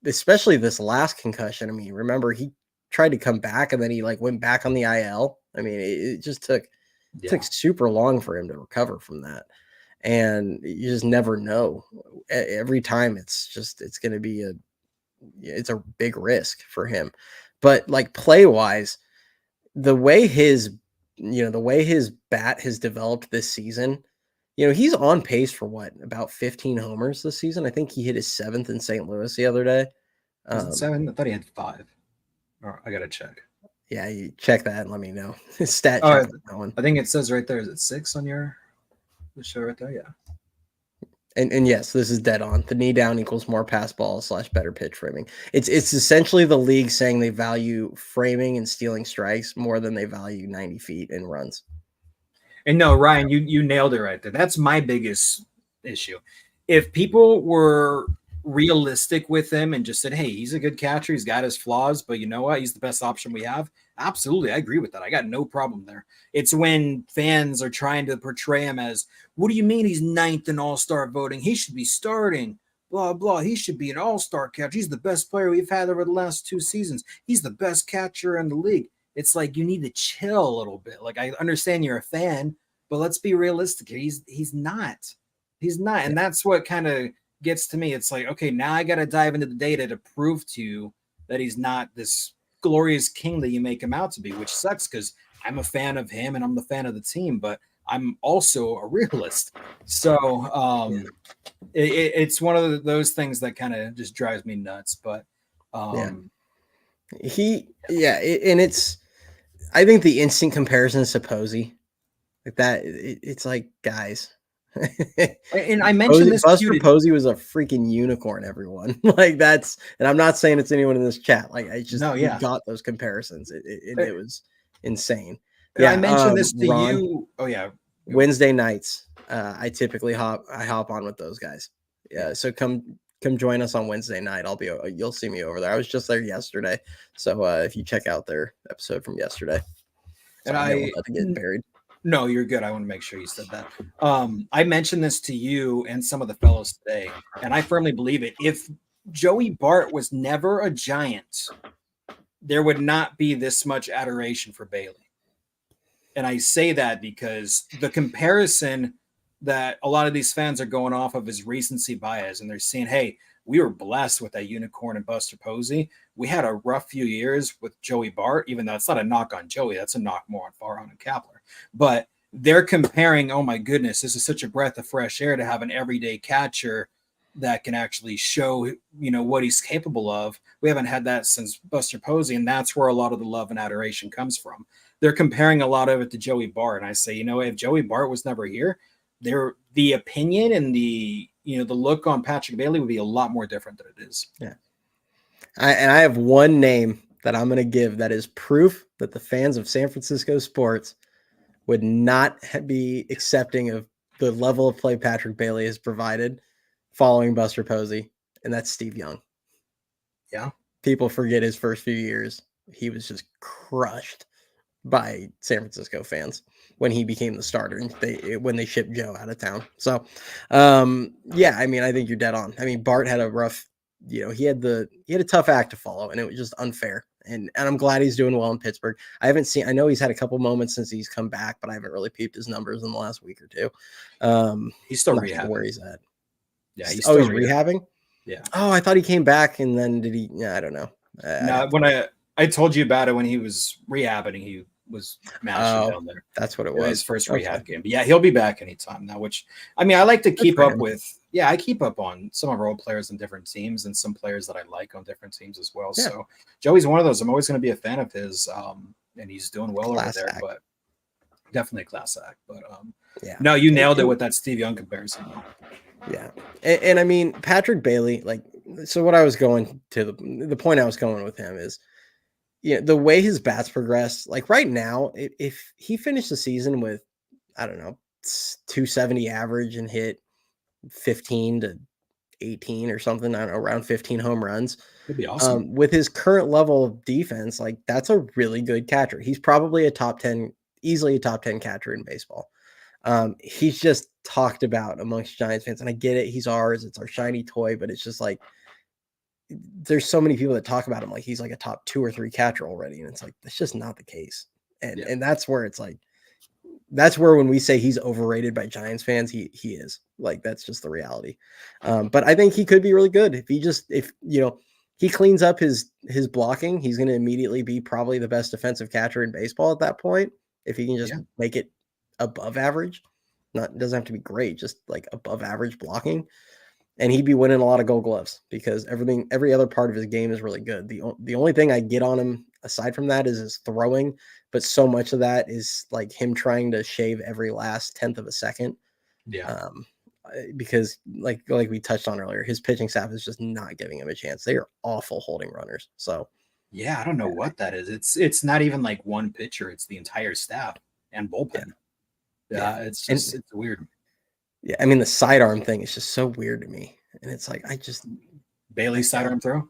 Especially this last concussion. I mean, remember, he tried to come back and then he like went back on the IL. I mean, it just took super long for him to recover from that. And you just never know. Every time it's going to be it's a big risk for him. But like play wise, the way his bat has developed this season, he's on pace for about 15 homers this season. I think he hit his 7th in St. Louis the other day. Was it 7? I thought he had 5. I got to check. Yeah, you check that and let me know. His stat check on that one. I think it says right there. Is it 6 on your show right there? Yeah. And yes, this is dead on. The knee down equals more pass balls / better pitch framing. It's essentially the league saying they value framing and stealing strikes more than they value 90 feet and runs. And no, Ryan, you nailed it right there. That's my biggest issue. If people were realistic with him and just said, hey, he's a good catcher, he's got his flaws, but you know what? He's the best option we have. Absolutely. I agree with that. I got no problem there. It's when fans are trying to portray him as, what do you mean he's 9th in all-star voting? He should be starting, blah, blah. He should be an all-star catcher. He's the best player we've had over the last 2 seasons. He's the best catcher in the league. It's like, you need to chill a little bit. Like, I understand you're a fan, but let's be realistic. He's not. He's not. And that's what kind of gets to me. It's like, okay, now I got to dive into the data to prove to you that he's not this glorious king that you make him out to be, which sucks because I'm a fan of him and I'm the fan of the team, but I'm also a realist. So it's one of those things that kind of just drives me nuts. But and it's, I think the instant comparison is to Posey, like that. It's like, guys. And I mentioned this. Buster Posey was a freaking unicorn, everyone. Like that's, and I'm not saying it's anyone in this chat. Like I just got those comparisons. It was insane. Yeah, I mentioned this to Ron, you. Oh yeah, Wednesday nights. I typically hop on with those guys. Yeah, so come join us on Wednesday night. You'll see me over there. I was just there yesterday. So if you check out their episode from yesterday, and I get buried. No, you're good. I want to make sure you said that. I mentioned this to you and some of the fellows today, and I firmly believe it. If Joey Bart was never a Giant, there would not be this much adoration for Bailey. And I say that because the comparison that a lot of these fans are going off of is recency bias, and they're saying, hey, we were blessed with that unicorn and Buster Posey. We had a rough few years with Joey Bart, even though it's not a knock on Joey. That's a knock more on Farhan and Kapler. But they're comparing, oh my goodness, this is such a breath of fresh air to have an everyday catcher that can actually show, what he's capable of. We haven't had that since Buster Posey, and that's where a lot of the love and adoration comes from. They're comparing a lot of it to Joey Bart, and I say, if Joey Bart was never here, the opinion and the look on Patrick Bailey would be a lot more different than it is. Yeah. I have one name that I'm going to give that is proof that the fans of San Francisco sports would not be accepting of the level of play Patrick Bailey has provided following Buster Posey, and that's Steve Young. Yeah. People forget his first few years. He was just crushed by San Francisco fans when he became the starter and when they shipped Joe out of town. So, I think you're dead on. I mean, Bart had a rough, he had a tough act to follow, and it was just unfair. And I'm glad he's doing well in Pittsburgh. I know he's had a couple moments since he's come back, but I haven't really peeped his numbers in the last week or two. He's still rehabbing. Where he's at. Yeah. He's rehabbing. Yeah. Oh, I thought he came back and then did he? Yeah, I don't know. No, when I told you about it when he was rehabbing, he was mashing down there. That's what it was. His first rehab game. But yeah, he'll be back anytime now, which I like to keep up with. Yeah, I keep up on some of our old players in different teams and some players that I like on different teams as well. Yeah. So Joey's one of those. I'm always going to be a fan of his, and he's doing well over there, but definitely a class act. But no, you nailed it with that Steve Young comparison. Yeah. And I mean, Patrick Bailey, so what I was going to, the point I was going with him is, the way his bats progress, like right now, if he finished the season with, I don't know, 270 average and hit 15 to 18 or something, I don't know, around 15 home runs. It'd be awesome. With his current level of defense, that's a really good catcher. He's probably easily a top 10 catcher in baseball. He's just talked about amongst Giants fans, and I get it. He's ours. It's our shiny toy, but it's just there's so many people that talk about him like he's like a top 2 or 3 catcher already, and it's that's just not the case. And that's where it's that's where when we say he's overrated by Giants fans, he is. That's just the reality. But I think he could be really good if he cleans up his blocking. He's going to immediately be probably the best defensive catcher in baseball at that point. If he can just make it above average, doesn't have to be great, just above average blocking. And he'd be winning a lot of Gold Gloves because every other part of his game is really good. The only thing I get on him aside from that is his throwing, but so much of that is him trying to shave every last 10th of a second. Yeah. Because like we touched on earlier, his pitching staff is just not giving him a chance. They are awful holding runners. So yeah, I don't know what that is. It's not even one pitcher. It's the entire staff and bullpen. Yeah. It's weird. Yeah, I mean the sidearm thing is just so weird to me, and it's Bailey's sidearm throw.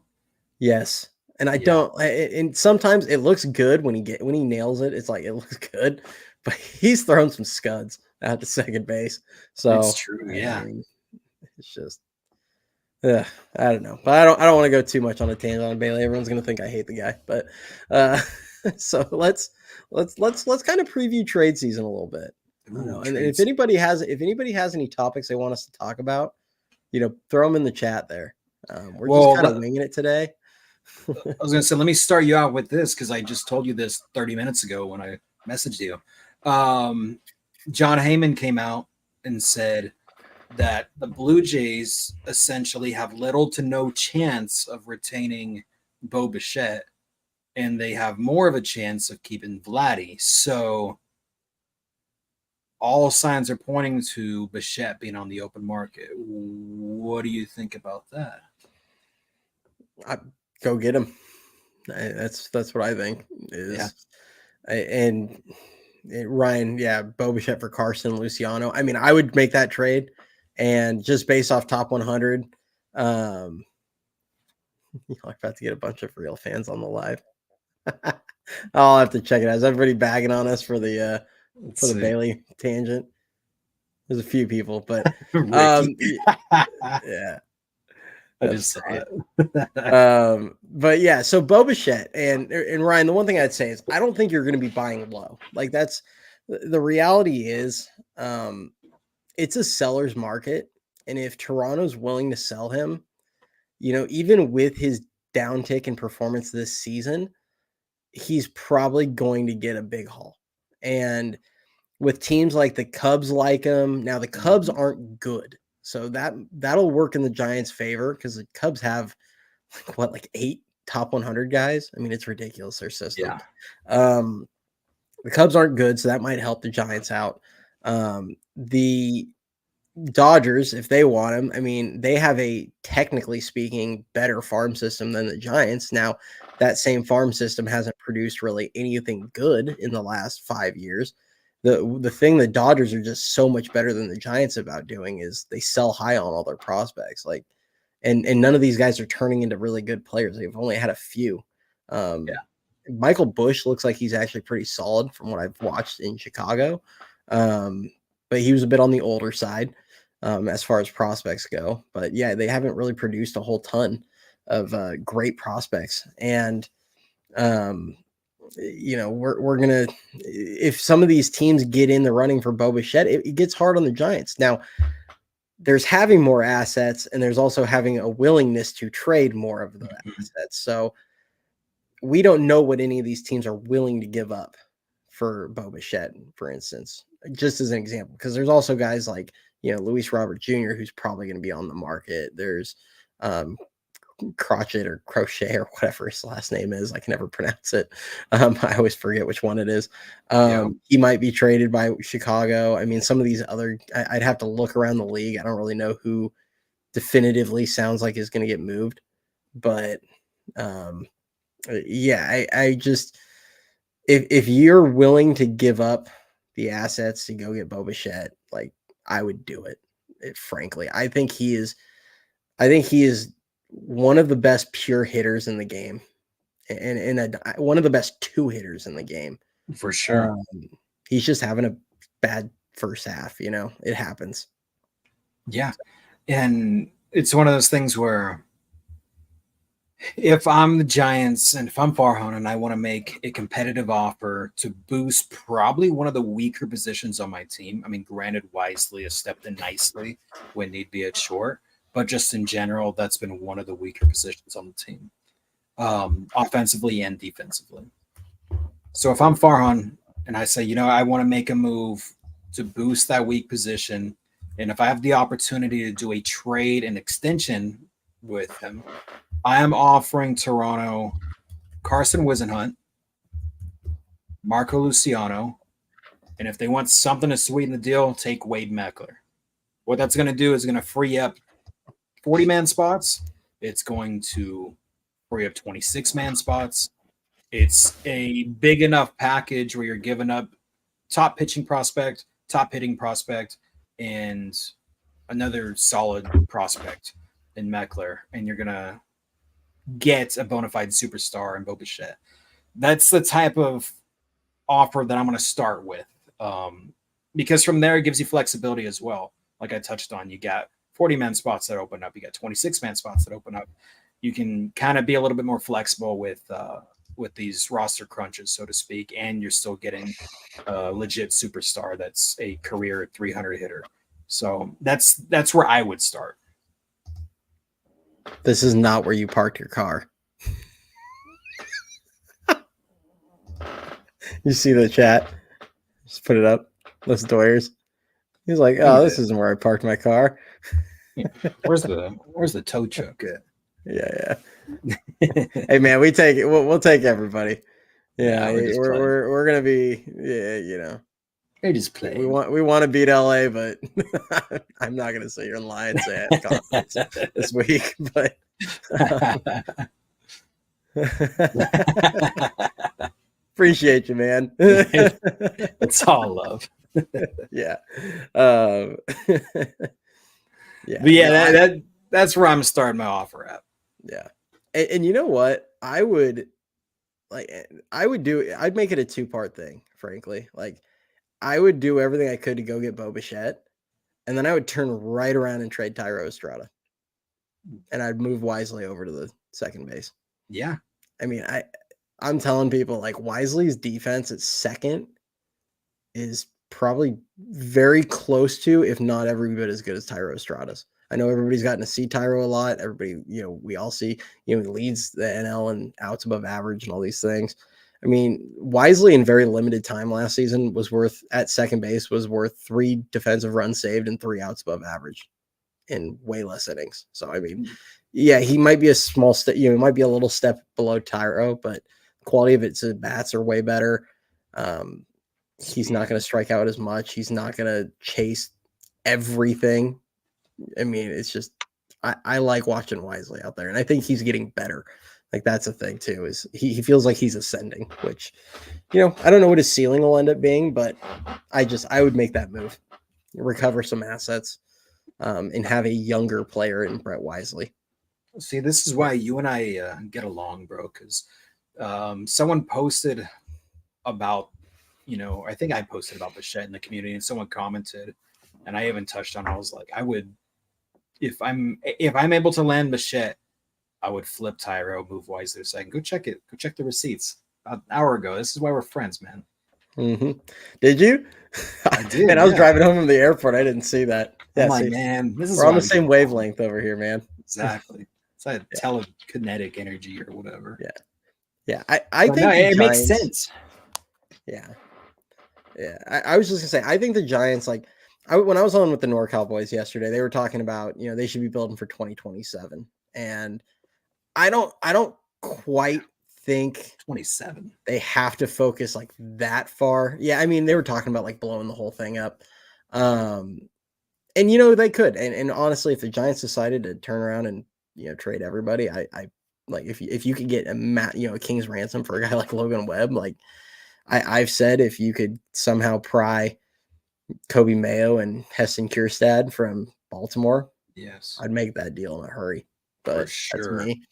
Yes, and I don't. And sometimes it looks good when he nails it. It's it looks good, but he's thrown some scuds out to second base. So it's true. Yeah, it's just. I don't know, but I don't want to go too much on a tangent on Bailey. Everyone's gonna think I hate the guy, but so let's kind of preview trade season a little bit. And if anybody has any topics they want us to talk about, throw them in the chat there. We're just kind of winging it today. I was going to say, let me start you out with this because I just told you this 30 minutes ago when I messaged you. John Heyman came out and said that the Blue Jays essentially have little to no chance of retaining Bo Bichette, and they have more of a chance of keeping Vladdy. So all signs are pointing to Bichette being on the open market. What do you think about that? Go get him. That's what I think is. And Ryan, yeah, Bo Bichette for Carson Luciano. I mean, I would make that trade, and just based off top 100, you're about to get a bunch of real fans on the live. I'll have to check it out. Is everybody bagging on us for the Bailey tangent? There's a few people, but yeah. I just saw it. But yeah, so Bo Bichette and Ryan, the one thing I'd say is I don't think you're going to be buying low. Like that's the reality is it's a seller's market. And if Toronto's willing to sell him, even with his downtick in performance this season, he's probably going to get a big haul. And with teams like the Cubs like him, now the Cubs aren't good. So that'll work in the Giants' favor because the Cubs have like 8 top 100 guys. I mean, it's ridiculous, their system. Yeah. The Cubs aren't good, so that might help the Giants out. The Dodgers, if they want him, I mean, they have a technically speaking better farm system than the Giants. Now, that same farm system hasn't produced really anything good in the last 5 years. The thing the Dodgers are just so much better than the Giants about doing is they sell high on all their prospects. Like, and none of these guys are turning into really good players. They've only had a few. Michael Busch looks like he's actually pretty solid from what I've watched in Chicago. But he was a bit on the older side as far as prospects go. But yeah, they haven't really produced a whole ton of great prospects. And we're gonna, if some of these teams get in the running for Bo Bichette, it gets hard on the Giants. Now, there's having more assets, and there's also having a willingness to trade more of the assets. So we don't know what any of these teams are willing to give up for Bo Bichette, for instance, just as an example, because there's also guys like Luis Robert Jr., who's probably going to be on the market. There's Crochet or Crochet or whatever his last name is. I can never pronounce it. I always forget which one it is. He might be traded by Chicago. I mean, some of these other, I'd have to look around the league. I don't really know who definitively sounds like is going to get moved, but I just, if you're willing to give up the assets to go get Bo Bichette, like I would do it. Frankly, I think he is one of the best pure hitters in the game, and one of the best 2 hitters in the game for sure. He's just having a bad first half. It happens. Yeah, and it's one of those things where if I'm the Giants and if I'm Farhan and I want to make a competitive offer to boost probably one of the weaker positions on my team, I mean, granted, Wisely has stepped in nicely when need be at short, but just in general, that's been one of the weaker positions on the team, offensively and defensively. So if I'm Farhan and I say, I want to make a move to boost that weak position, and if I have the opportunity to do a trade and extension with him, I am offering Toronto Carson Whisenhunt, Marco Luciano, and if they want something to sweeten the deal, take Wade Meckler. What that's going to do is going to free up 40-man spots. It's going to free up 26-man spots. It's a big enough package where you're giving up top pitching prospect, top hitting prospect, and another solid prospect in Meckler, and you're going to get a bona fide superstar in Bo Bichette. That's the type of offer that I'm going to start with, because from there it gives you flexibility as well. Like I touched on, you got 40-man spots that open up, you got 26-man spots that open up. You can kind of be a little bit more flexible with these roster crunches, so to speak, and you're still getting a legit superstar that's a career 300 hitter. So that's where I would start. This is not where you parked your car. You see the chat? Just put it up. Those Doyers. He's like, oh, this isn't where I parked my car. Where's the tow truck at? Yeah. Hey man, we take it. We'll take everybody. Yeah, we're gonna be. Yeah, you know. They just play. We want to beat LA, but I'm not gonna sit here and lie and say I had confidence this week. But appreciate you, man. It's all love. Yeah. Yeah. But yeah, that's where I'm starting my offer at. Yeah. And you know what? I'd make it a 2-part thing, frankly. Like, I would do everything I could to go get Bo Bichette, and then I would turn right around and trade Thairo Estrada. And I'd move Wisely over to the second base. Yeah. I mean, I'm telling people, like, Wisely's defense at second is probably very close to, if not every bit as good as Thairo Estrada's. I know everybody's gotten to see Thairo a lot. Everybody, we all see, he leads the NL and outs above average and all these things. I mean, Wisely in very limited time last season was worth 3 defensive runs saved and 3 outs above average in way less innings. So, I mean, yeah, he might be a small step, he might be a little step below Thairo, but quality of its bats are way better. He's not going to strike out as much. He's not going to chase everything. I mean, it's just, I like watching Wisely out there, and I think he's getting better. Like, that's the thing too, is he feels like he's ascending, which, I don't know what his ceiling will end up being, but I would make that move, recover some assets, and have a younger player in Brett Wisely. See, this is why you and I get along, bro, because someone posted about, I think I posted about Bichette in the community, and someone commented, and I even touched on, I was like, I would, if I'm able to land Bichette, I would flip Thairo, move Wisely so I can go check it. Go check the receipts. About an hour ago. This is why we're friends, man. Mm-hmm. Did you? I did. And I was driving home from the airport. I didn't see that. Yeah, I'm like, man, we're on the same wavelength over here, man. Exactly. It's like telekinetic energy or whatever. Yeah. Yeah. I think it makes sense. Yeah. Yeah. I was just gonna say, I think the Giants, like, when I was on with the NorCal boys yesterday, they were talking about, they should be building for 2027. And I don't quite think 27. They have to focus like that far. Yeah, I mean, they were talking about like blowing the whole thing up. And they could. And honestly, if the Giants decided to turn around and trade everybody, I like if you could get a king's ransom for a guy like Logan Webb, like I've said, if you could somehow pry Kobe Mayo and Heston Kjerstad from Baltimore, yes, I'd make that deal in a hurry. But sure. That's me.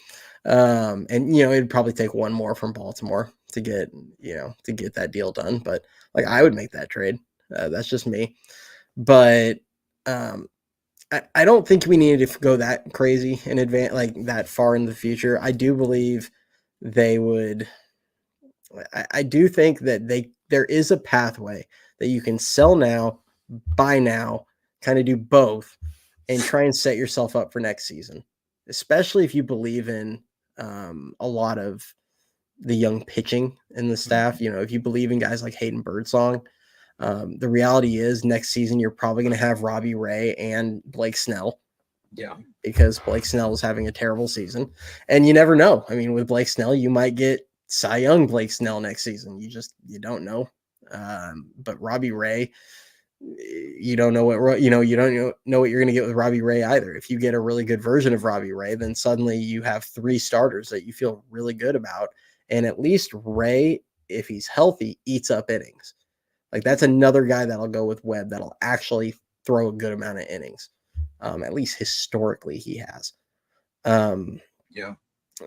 And it'd probably take one more from Baltimore to get that deal done. But like, I would make that trade. That's just me. But I don't think we needed to go that crazy in advance, like that far in the future. I do believe they would. I do think that there is a pathway that you can sell now, buy now, kind of do both, and try and set yourself up for next season. Especially if you believe in a lot of the young pitching in the staff. If you believe in guys like Hayden Birdsong, the reality is next season you're probably going to have Robbie Ray and Blake Snell. Yeah, because Blake Snell is having a terrible season, and you never know. I mean, with Blake Snell, you might get Cy Young Blake Snell next season. You don't know. But Robbie Ray, you don't know what you don't know what you're going to get with Robbie Ray either. If you get a really good version of Robbie Ray, then suddenly you have 3 starters that you feel really good about, and at least Ray, if he's healthy, eats up innings. Like, that's another guy that'll go with Webb that'll actually throw a good amount of innings. At least historically he has. Yeah.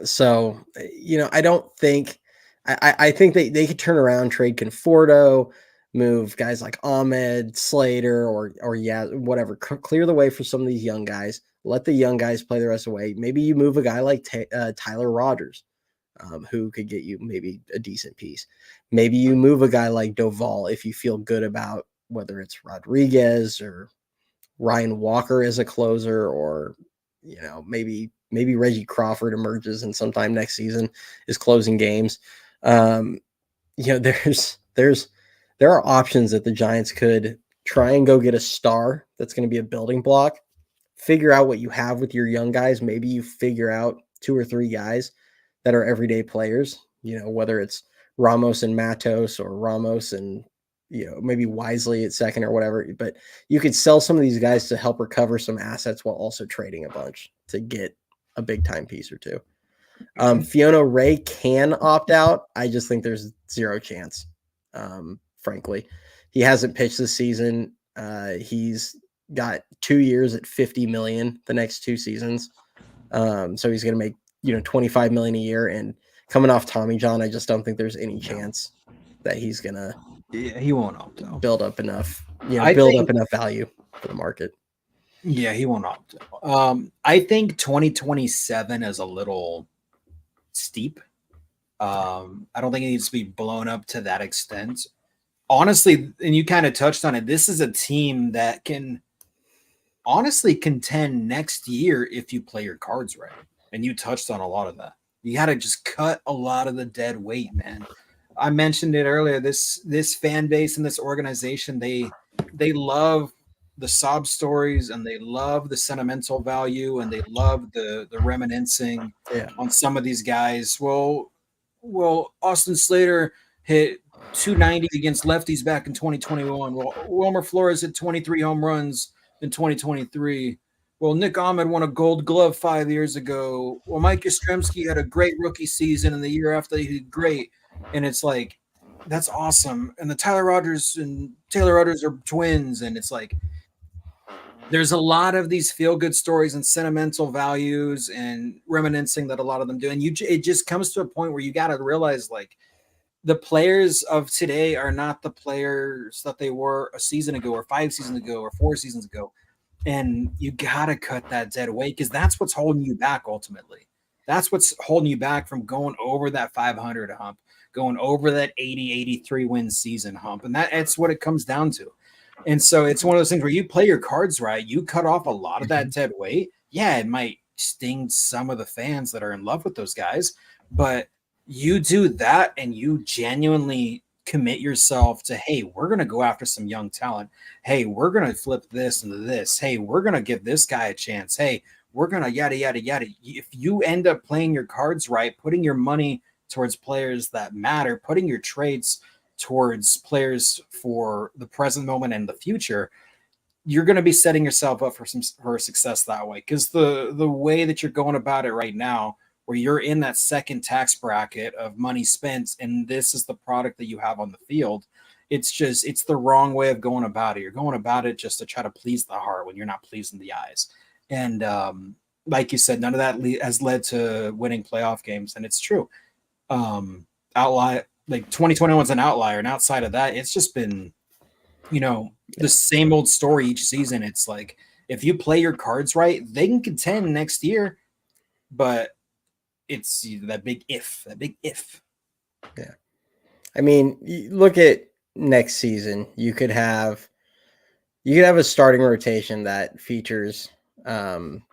So I don't think I think they could turn around, trade Conforto, move guys like Ahmed, Slater, or whatever. Clear the way for some of these young guys. Let the young guys play the rest of the way. Maybe you move a guy like Tyler Rogers, who could get you maybe a decent piece. Maybe you move a guy like Doval if you feel good about whether it's Rodriguez or Ryan Walker as a closer, or maybe Reggie Crawford emerges and sometime next season is closing games. There's there are options that the Giants could try and go get a star that's going to be a building block. Figure out what you have with your young guys. Maybe you figure out 2 or 3 guys that are everyday players, whether it's Ramos and Matos or Ramos and, maybe Wisely at second or whatever. But you could sell some of these guys to help recover some assets while also trading a bunch to get a big time piece or two. Fiona Ray can opt out. I just think there's zero chance. Frankly, he hasn't pitched this season. He's got 2 years at $50 million the next 2 seasons. So he's going to make, $25 million a year, and coming off Tommy John, I just don't think there's any chance that he's going to, he won't opt out. Build up enough value for the market. Yeah, he won't opt out. I think 2027 is a little steep. I don't think it needs to be blown up to that extent. Honestly, and you kind of touched on it, this is a team that can honestly contend next year if you play your cards right. And you touched on a lot of that. You got to just cut a lot of the dead weight, man. I mentioned it earlier. This fan base and this organization, they love the sob stories, and they love the sentimental value, and they love the reminiscing on some of these guys. Well, Austin Slater hit 290 against lefties back in 2021. Well, Wilmer Flores hit 23 home runs in 2023. Well, Nick Ahmed won a Gold Glove 5 years ago. Well, Mike Yastrzemski had a great rookie season, and the year after he did great. And it's like, that's awesome. And the Tyler Rogers and Taylor Rogers are twins, and it's like, there's a lot of these feel-good stories and sentimental values and reminiscing that a lot of them do. And it just comes to a point where you got to realize, like, the players of today are not the players that they were a season ago or 5 seasons ago or 4 seasons ago. And you got to cut that dead weight, because that's what's holding you back ultimately. That's what's holding you back from going over that 500 hump, going over that 80, 83 win season hump. And that's what it comes down to. And so it's one of those things where you play your cards right, you cut off a lot of that dead weight. Yeah, it might sting some of the fans that are in love with those guys, but you do that and you genuinely commit yourself to, hey, we're going to go after some young talent. Hey, we're going to flip this into this. Hey, we're going to give this guy a chance. Hey, we're going to yada, yada, yada. If you end up playing your cards right, putting your money towards players that matter, putting your trades towards players for the present moment and the future, you're going to be setting yourself up for success that way. Because the way that you're going about it right now, where you're in that second tax bracket of money spent, and this is the product that you have on the field, it's the wrong way of going about it. You're going about it just to try to please the heart when you're not pleasing the eyes. And like you said, none of that has led to winning playoff games. And it's true. Outlier, like 2021 is an outlier. And outside of that, it's just been, the same old story each season. It's like, if you play your cards right, they can contend next year, but it's that big if. Yeah. I mean, look at next season. You could have a starting rotation that features, Logan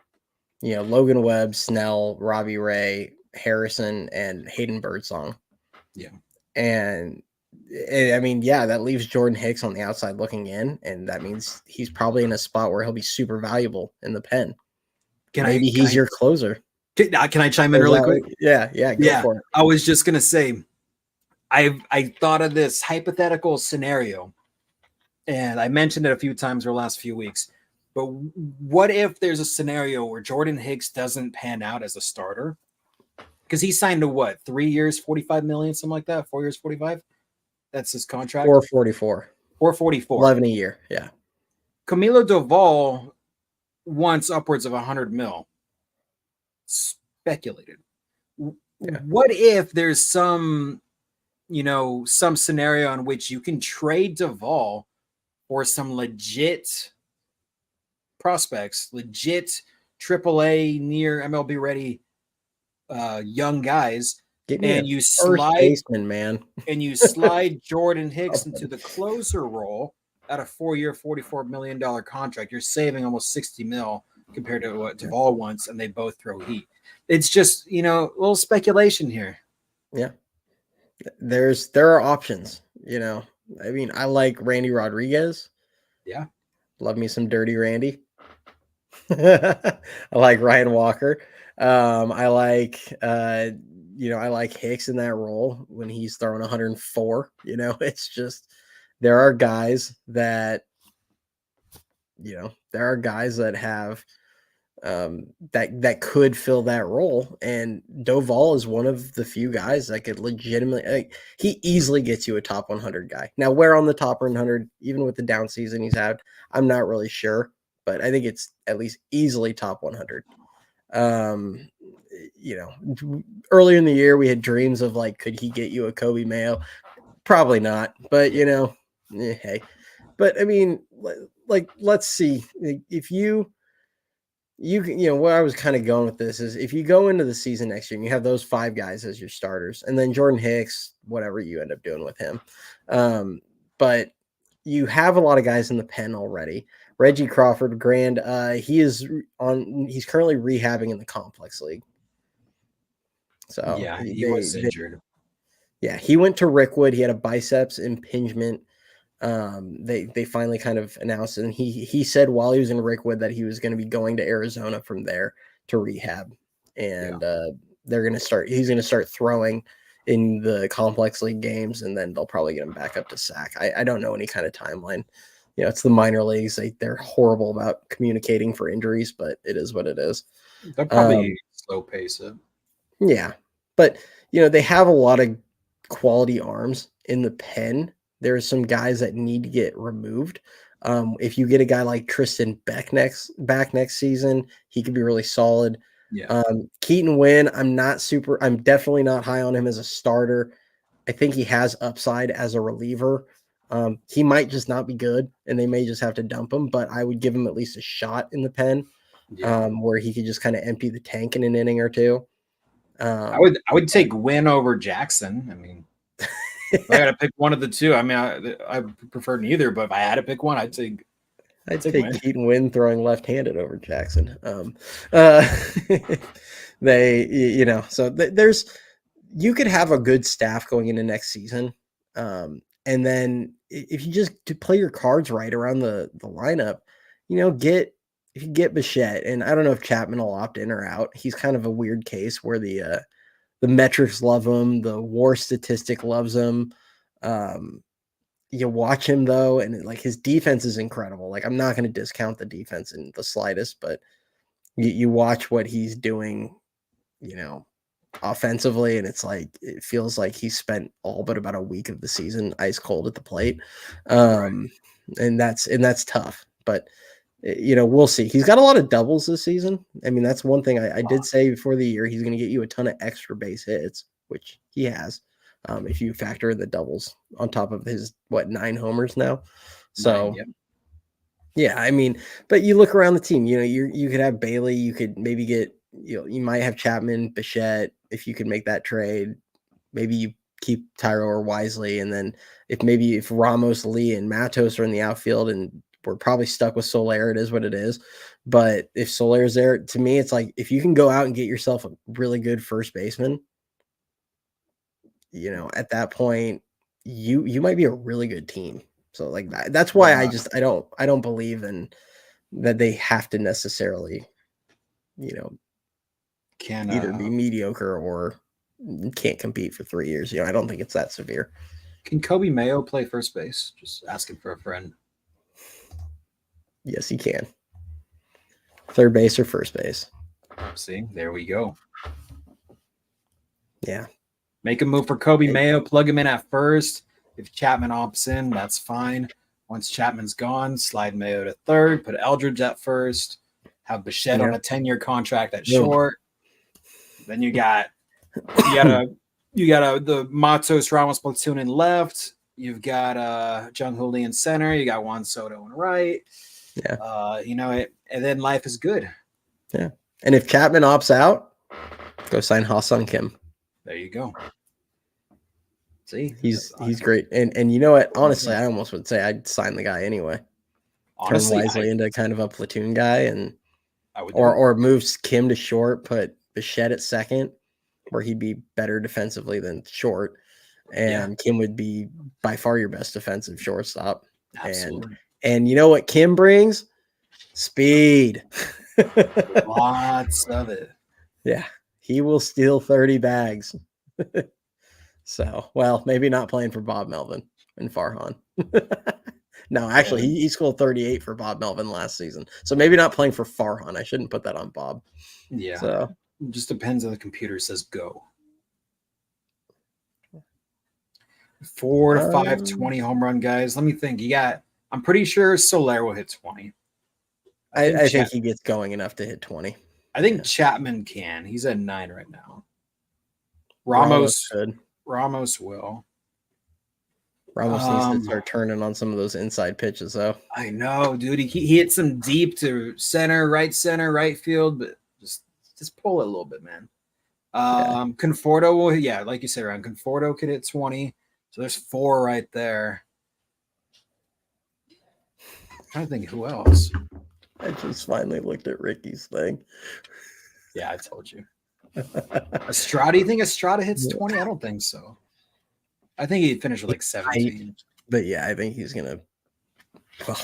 Webb, Snell, Robbie Ray, Harrison, and Hayden Birdsong. Yeah. And I mean, that leaves Jordan Hicks on the outside looking in, and that means he's probably in a spot where he'll be super valuable in the pen. Maybe he's your closer. Can I chime in really quick? Yeah, go for it. I was just gonna say, I thought of this hypothetical scenario, and I mentioned it a few times over the last few weeks. But what if there's a scenario where Jordan Hicks doesn't pan out as a starter? Because he signed to what, 3 years, $45 million, something like that. 4 years, 45. That's his contract. 444. 444. 11 a year. Yeah. Camilo Doval wants upwards of 100 mil. Speculated. Yeah. What if there's some scenario in which you can trade Doval for some legit prospects, legit AAA near MLB ready young guys, and you slide baseman, man. and you slide Jordan Hicks into the closer role at a 4-year, $44 million contract. You're saving almost $60 million compared to what Doval wants, and they both throw heat. It's just, a little speculation here. Yeah. There are options. You know, I mean, I like Randy Rodriguez. Yeah. Love me some Dirty Randy. I like Ryan Walker. I like I like Hicks in that role when he's throwing 104. You know, it's just there are guys that have that could fill that role, and Doval is one of the few guys that could legitimately. He easily gets you a top 100 guy. Now, where on the top 100, even with the down season he's had, I'm not really sure, but I think it's at least easily top 100. Um, earlier in the year we had dreams of like, could he get you a Kobe Mayo? Probably not, but hey. But I mean, like, let's see if where I was kind of going with this is if you go into the season next year and you have those 5 guys as your starters, and then Jordan Hicks, whatever you end up doing with him, but you have a lot of guys in the pen already. Reggie Crawford, Grand, he's currently rehabbing in the complex league. So yeah, he was injured. He went to Rickwood. He had a biceps impingement. They finally kind of announced it, and he said while he was in Rickwood that he was going to be going to Arizona from there to rehab, and he's going to start throwing in the complex league games, and then they'll probably get him back up to SAC. I don't know any kind of timeline. It's the minor leagues. They're horrible about communicating for injuries, but it is what it is. They'll probably slow pace it. Yeah, but they have a lot of quality arms in the pen. There's some guys that need to get removed. If you get a guy like Tristan Beck back next season, he could be really solid. Yeah. Keaton Wynn, I'm definitely not high on him as a starter. I think he has upside as a reliever. He might just not be good, and they may just have to dump him, but I would give him at least a shot in the pen, where he could just kind of empty the tank in an inning or two. I would take Wynn over Jackson. I mean, if I got to pick one of the two. I mean, I prefer neither, but if I had to pick one, I'd take Wynn. Keaton Wynn throwing left-handed over Jackson. There's you could have a good staff going into next season, and then if you just play your cards right around the lineup, if you get Bichette, and I don't know if Chapman will opt in or out. He's kind of a weird case where the metrics love him, the WAR statistic loves him. You watch him though, and like his defense is incredible. Like I'm not going to discount the defense in the slightest, but you watch what he's doing, offensively, and it's like it feels like he spent all but about a week of the season ice cold at the plate, and that's tough. But we'll see. He's got a lot of doubles this season. I mean, that's one thing I did say before the year. He's going to get you a ton of extra base hits, which he has. If you factor in the doubles on top of his 9 homers now. So I mean, but you look around the team, you could have Bailey, you could maybe get, you might have Chapman, Bichette, if you could make that trade. Maybe you keep Tyro or Wisely, and then if Ramos, Lee, and Matos are in the outfield, and we're probably stuck with Soler, it is what it is. But if Soler's there, to me, it's like if you can go out and get yourself a really good first baseman, at that point, you might be a really good team. So like that's why I don't believe in that they have to necessarily, can either be mediocre or can't compete for 3 years. I don't think it's that severe. Can Kobe Mayo play first base? Just asking for a friend. Yes, he can. Third base or first base. See, there we go. Yeah. Make a move for Kobe Mayo. Plug him in at first. If Chapman opts in, that's fine. Once Chapman's gone, slide Mayo to third. Put Eldridge at first. Have Bichette on a 10-year contract at short. Then you got the Matos Ramos platoon in left. You've got Jung Hoo Lee in center. You got Juan Soto in right. Yeah. And then life is good. Yeah. And if Chapman opts out, go sign Ha-Sung Kim. There you go. See, he's great. And you know what? Honestly, I almost would say I'd sign the guy anyway. Honestly, turn Wisely into kind of a platoon guy, and or moves Kim to short, put Bichette at second, where he'd be better defensively than short. and Kim would be by far your best defensive shortstop. Absolutely. And you know what Kim brings? Speed. Lots of it. Yeah, he will steal 30 bags. So, well, maybe not playing for Bob Melvin and Farhan. No, actually, he scored 38 for Bob Melvin last season. So maybe not playing for Farhan. I shouldn't put that on Bob. Yeah. So it just depends on the computer says go. 4 to 5, 20 home run guys. Let me think. I'm pretty sure Soler will hit 20. I think he gets going enough to hit 20. I think Chapman can. He's at 9 right now. Ramos will. Ramos needs to start turning on some of those inside pitches, though. I know, dude. He hit some deep to center, right field, but just pull it a little bit, man. Conforto will, like you said, Ryan. Conforto could hit 20. So there's 4 right there. I'm trying to think who else. I just finally looked at Ricky's thing. Yeah, I told you. Estrada, you think Estrada hits 20? I don't think so. I think he'd finish with like 17. But yeah, I think he's gonna. Well,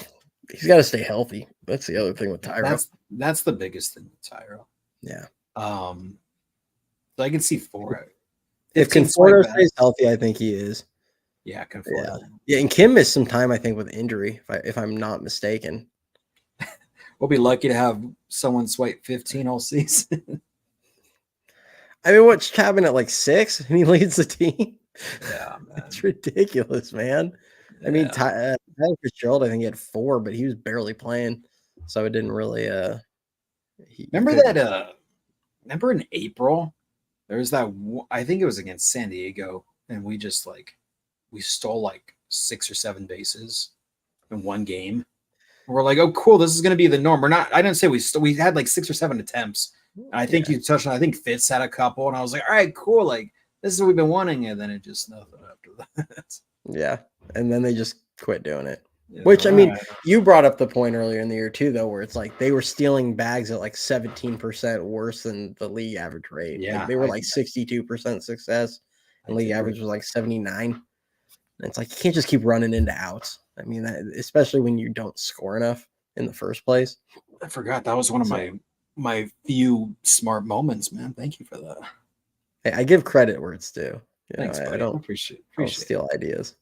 he's got to stay healthy. That's the other thing with Tyro. That's the biggest thing with Tyro. Yeah. So I can see 4. If Conforto stays healthy, I think he is. Yeah, Conforto. Yeah, and Kim missed some time, I think, with injury, if I'm not mistaken. We'll be lucky to have someone swipe 15 all season. I mean, what's Chapman at like 6 and he leads the team? Yeah, man. It's ridiculous, man. Yeah. I mean, Tyler Fitzgerald, I think he had 4, but he was barely playing, so it didn't really. Remember in April, there was that. I think it was against San Diego, and we just we stole like 6 or 7 bases in one game. We're like, oh, cool, this is going to be the norm. I didn't say we had like 6 or 7 attempts. And I think you touched on, I think Fitz had a couple, and I was like, all right, cool. Like, this is what we've been wanting. And then it just nothing after that. Yeah. And then they just quit doing it. Yeah, which, I mean, you brought up the point earlier in the year too, though, where it's like they were stealing bags at like 17% worse than the league average rate. Yeah. Like they were like 62% success, and league average was like 79. And it's like you can't just keep running into outs. I mean, especially when you don't score enough in the first place. I forgot that was one of my few smart moments, man. Thank you for that. Hey, I give credit where it's due. Thanks, buddy. I don't appreciate steal ideas.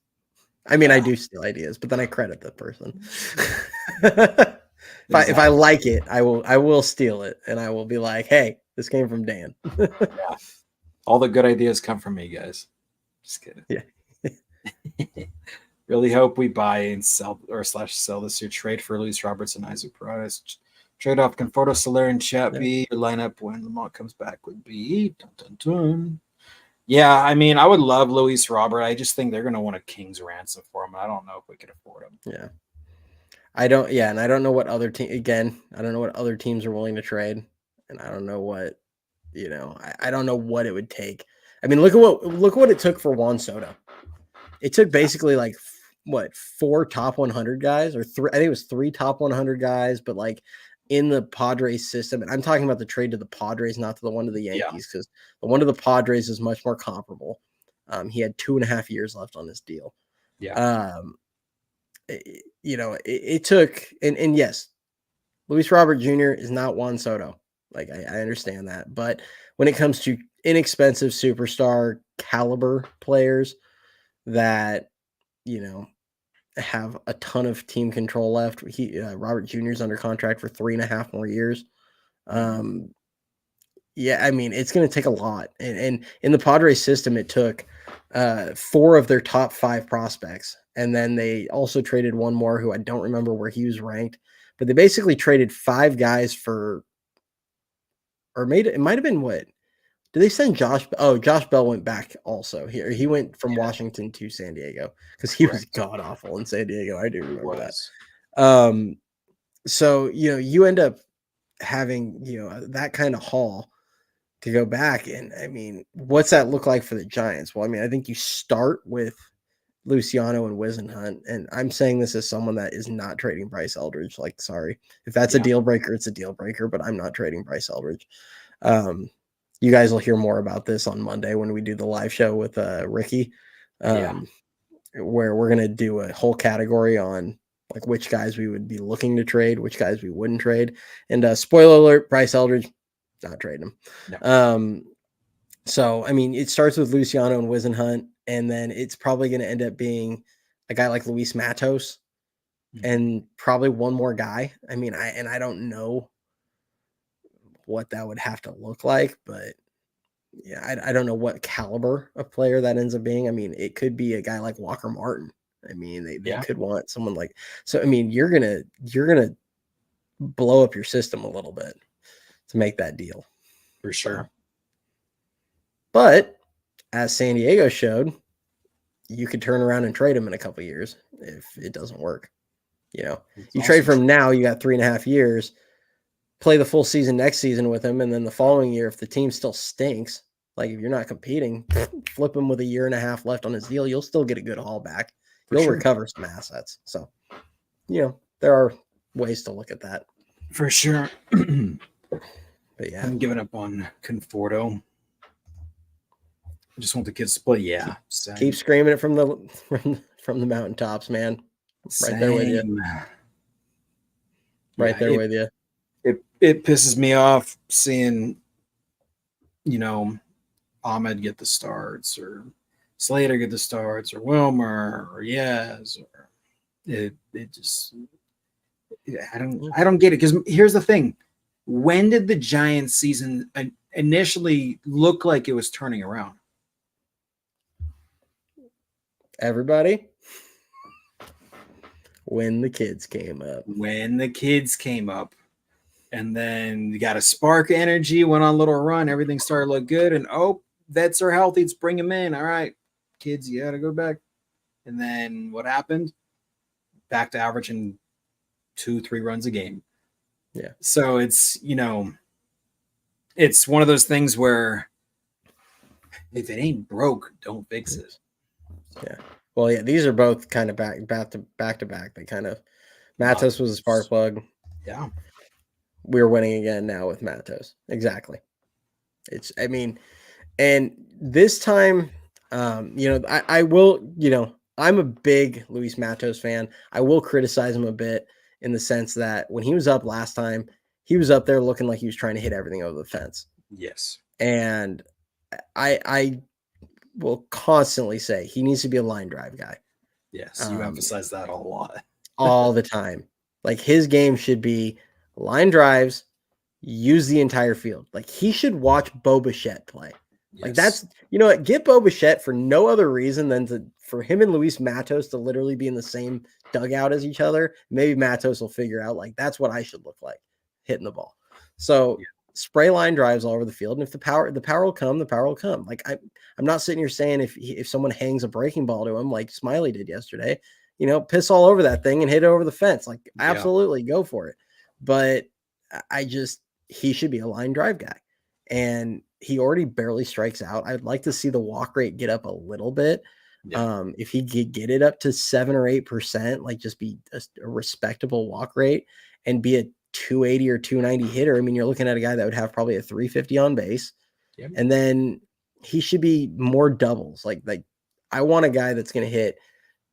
I mean, I do steal ideas, but then I credit the person. If I like it, I will steal it, and I will be like, "Hey, this came from Dan." Yeah. All the good ideas come from me, guys. Just kidding. Yeah. Really hope we buy and sell sell this year. Trade for Luis Roberts and Isaac Paredes. Trade off Conforto, Soler, and Chat B. Your lineup when Lamont comes back would be dun, dun, dun. Yeah, I mean, I would love Luis Robert. I just think they're going to want a king's ransom for him. I don't know if we could afford him. Yeah. And I don't know what other team. Again, I don't know what other teams are willing to trade, and I don't know what, I don't know what it would take. I mean, look at what it took for Juan Soto. It took basically like 4 top 100 guys, or 3. I think it was 3 top 100 guys, but like in the Padres system, and I'm talking about the trade to the Padres, not to the one to the Yankees, because the one to the Padres is much more comparable. He had 2.5 years left on this deal. Yeah. It took, and yes, Luis Robert Jr. is not Juan Soto. Like I understand that, but when it comes to inexpensive superstar caliber players that have a ton of team control left, Robert Jr. is under contract for 3.5 more years. I mean, it's going to take a lot, and in the Padres system, it took 4 of their top 5 prospects. And then they also traded one more who I don't remember where he was ranked, but they basically traded 5 guys it might have been what? Did they send Josh? Oh, Josh Bell went back also here. He went from Washington to San Diego because he was god awful in San Diego. I do remember that. So, you end up having, that kind of haul to go back. And I mean, what's that look like for the Giants? Well, I mean, I think you start with Luciano and Wisenhunt, and I'm saying this as someone that is not trading Bryce Eldridge. Like, sorry, if that's a deal breaker, it's a deal breaker, but I'm not trading Bryce Eldridge. You guys will hear more about this on Monday when we do the live show with Ricky. Where we're going to do a whole category on like which guys we would be looking to trade, which guys we wouldn't trade. And spoiler alert, Bryce Eldridge, not trading him. No. So, I mean, it starts with Luciano and Wisenhunt, and then it's probably going to end up being a guy like Luis Matos and probably one more guy. I mean, I don't know what that would have to look like, but yeah, I don't know what caliber of player that ends up being. I mean, it could be a guy like Walker Martin. I mean, they could want someone like, so, I mean, you're going to blow up your system a little bit to make that deal. For sure. But as San Diego showed, you could turn around and trade him in a couple of years if it doesn't work. You know, you trade for him now, you got 3.5 years, play the full season next season with him. And then the following year, if the team still stinks, like if you're not competing, flip him with 1.5 years left on his deal, you'll still get a good haul back. You'll recover some assets. So, you know, there are ways to look at that. For sure. But yeah. I'm giving up on Conforto. I just want the kids to play. Yeah. Keep screaming it from the mountaintops, man. Right there with you. Right there with you. It pisses me off seeing, you know, Ahmed get the starts or Slater get the starts or Wilmer or Yaz or it just I don't get it, because here's the thing. When did the Giants season initially look like it was turning around? Everybody, when the kids came up. When the kids came up. And then you got a spark of energy, went on a little run, everything started to look good. And vets are healthy, let's bring them in. All right, kids, you got to go back. And then what happened? Back to averaging 2-3 runs a game. Yeah. So it's, you know, it's one of those things where if it ain't broke, don't fix it. Yeah. Well, yeah, these are both kind of back to back. They kind of, Matos was a spark plug. Yeah. We're winning again now with Matos. Exactly. I mean, and this time, you know, I will, you know, I'm a big Luis Matos fan. I will criticize him a bit in the sense that when he was up last time, he was up there looking like he was trying to hit everything over the fence. Yes. And I will constantly say he needs to be a line drive guy. Yes. You emphasize that a lot. All the time. Like his game should be line drives, use the entire field. Like he should watch Bo Bichette play. Yes. Like that's, you know what, get Bo Bichette for no other reason than for him and Luis Matos to literally be in the same dugout as each other. Maybe Matos will figure out like, that's what I should look like hitting the ball. So spray line drives all over the field. And if the power will come, the power will come. Like I'm not sitting here saying if someone hangs a breaking ball to him, like Smiley did yesterday, you know, piss all over that thing and hit it over the fence. Like absolutely go for it. But he should be a line drive guy. And he already barely strikes out. I'd like to see the walk rate get up a little bit. Yeah. If he could get it up to 7 or 8%, like just be a respectable walk rate and be a 280 or 290 hitter. I mean, you're looking at a guy that would have probably a 350 on base. Yep. And then he should be more doubles. Like I want a guy that's going to hit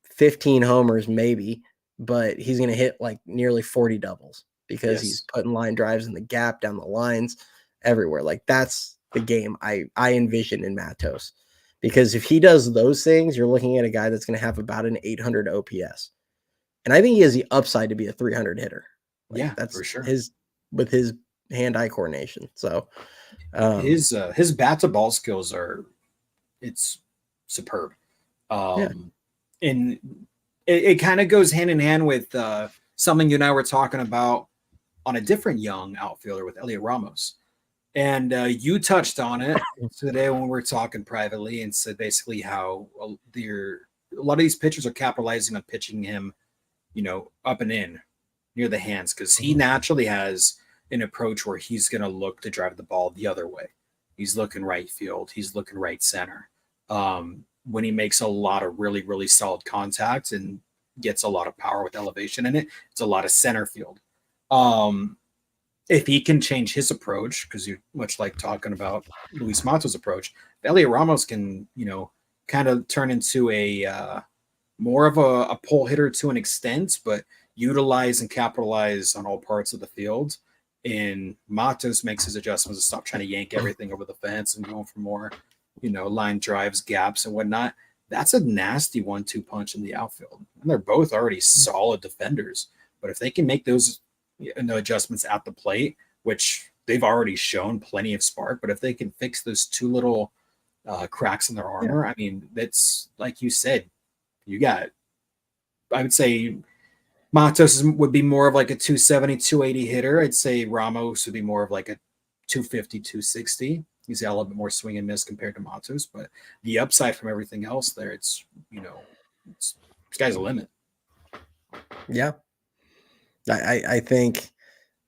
15 homers maybe, but he's going to hit like nearly 40 doubles because he's putting line drives in the gap, down the lines, everywhere. Like that's the game I envision in Matos. Because if he does those things, you're looking at a guy that's going to have about an 800 OPS. And I think he has the upside to be a 300 hitter. Like that's for sure. With his hand-eye coordination. So his bat to ball skills it's superb. And it kind of goes hand in hand with something you and I were talking about on a different young outfielder with Elliot Ramos. And you touched on it today when we were talking privately and said basically how a lot of these pitchers are capitalizing on pitching him, you know, up and in near the hands, because he naturally has an approach where he's going to look to drive the ball the other way. He's looking right field. He's looking right center. When he makes a lot of really, really solid contact and gets a lot of power with elevation in it, it's a lot of center field. If he can change his approach, because you much like talking about Luis Matos' approach, if Elliot Ramos can, you know, kind of turn into a more of a pull hitter to an extent, but utilize and capitalize on all parts of the field. And Matos makes his adjustments to stop trying to yank everything over the fence and going for more, line drives, gaps, and whatnot. That's a nasty 1-2 punch in the outfield. And they're both already solid defenders. But if they can make those adjustments at the plate, which they've already shown plenty of spark, but if they can fix those two little cracks in their armor, I mean, that's like you said, I would say Matos would be more of like a 270, 280 hitter. I'd say Ramos would be more of like a 250, 260. He's got a little bit more swing and miss compared to Matos, but the upside from everything else there, it's sky's the limit. Yeah. I think,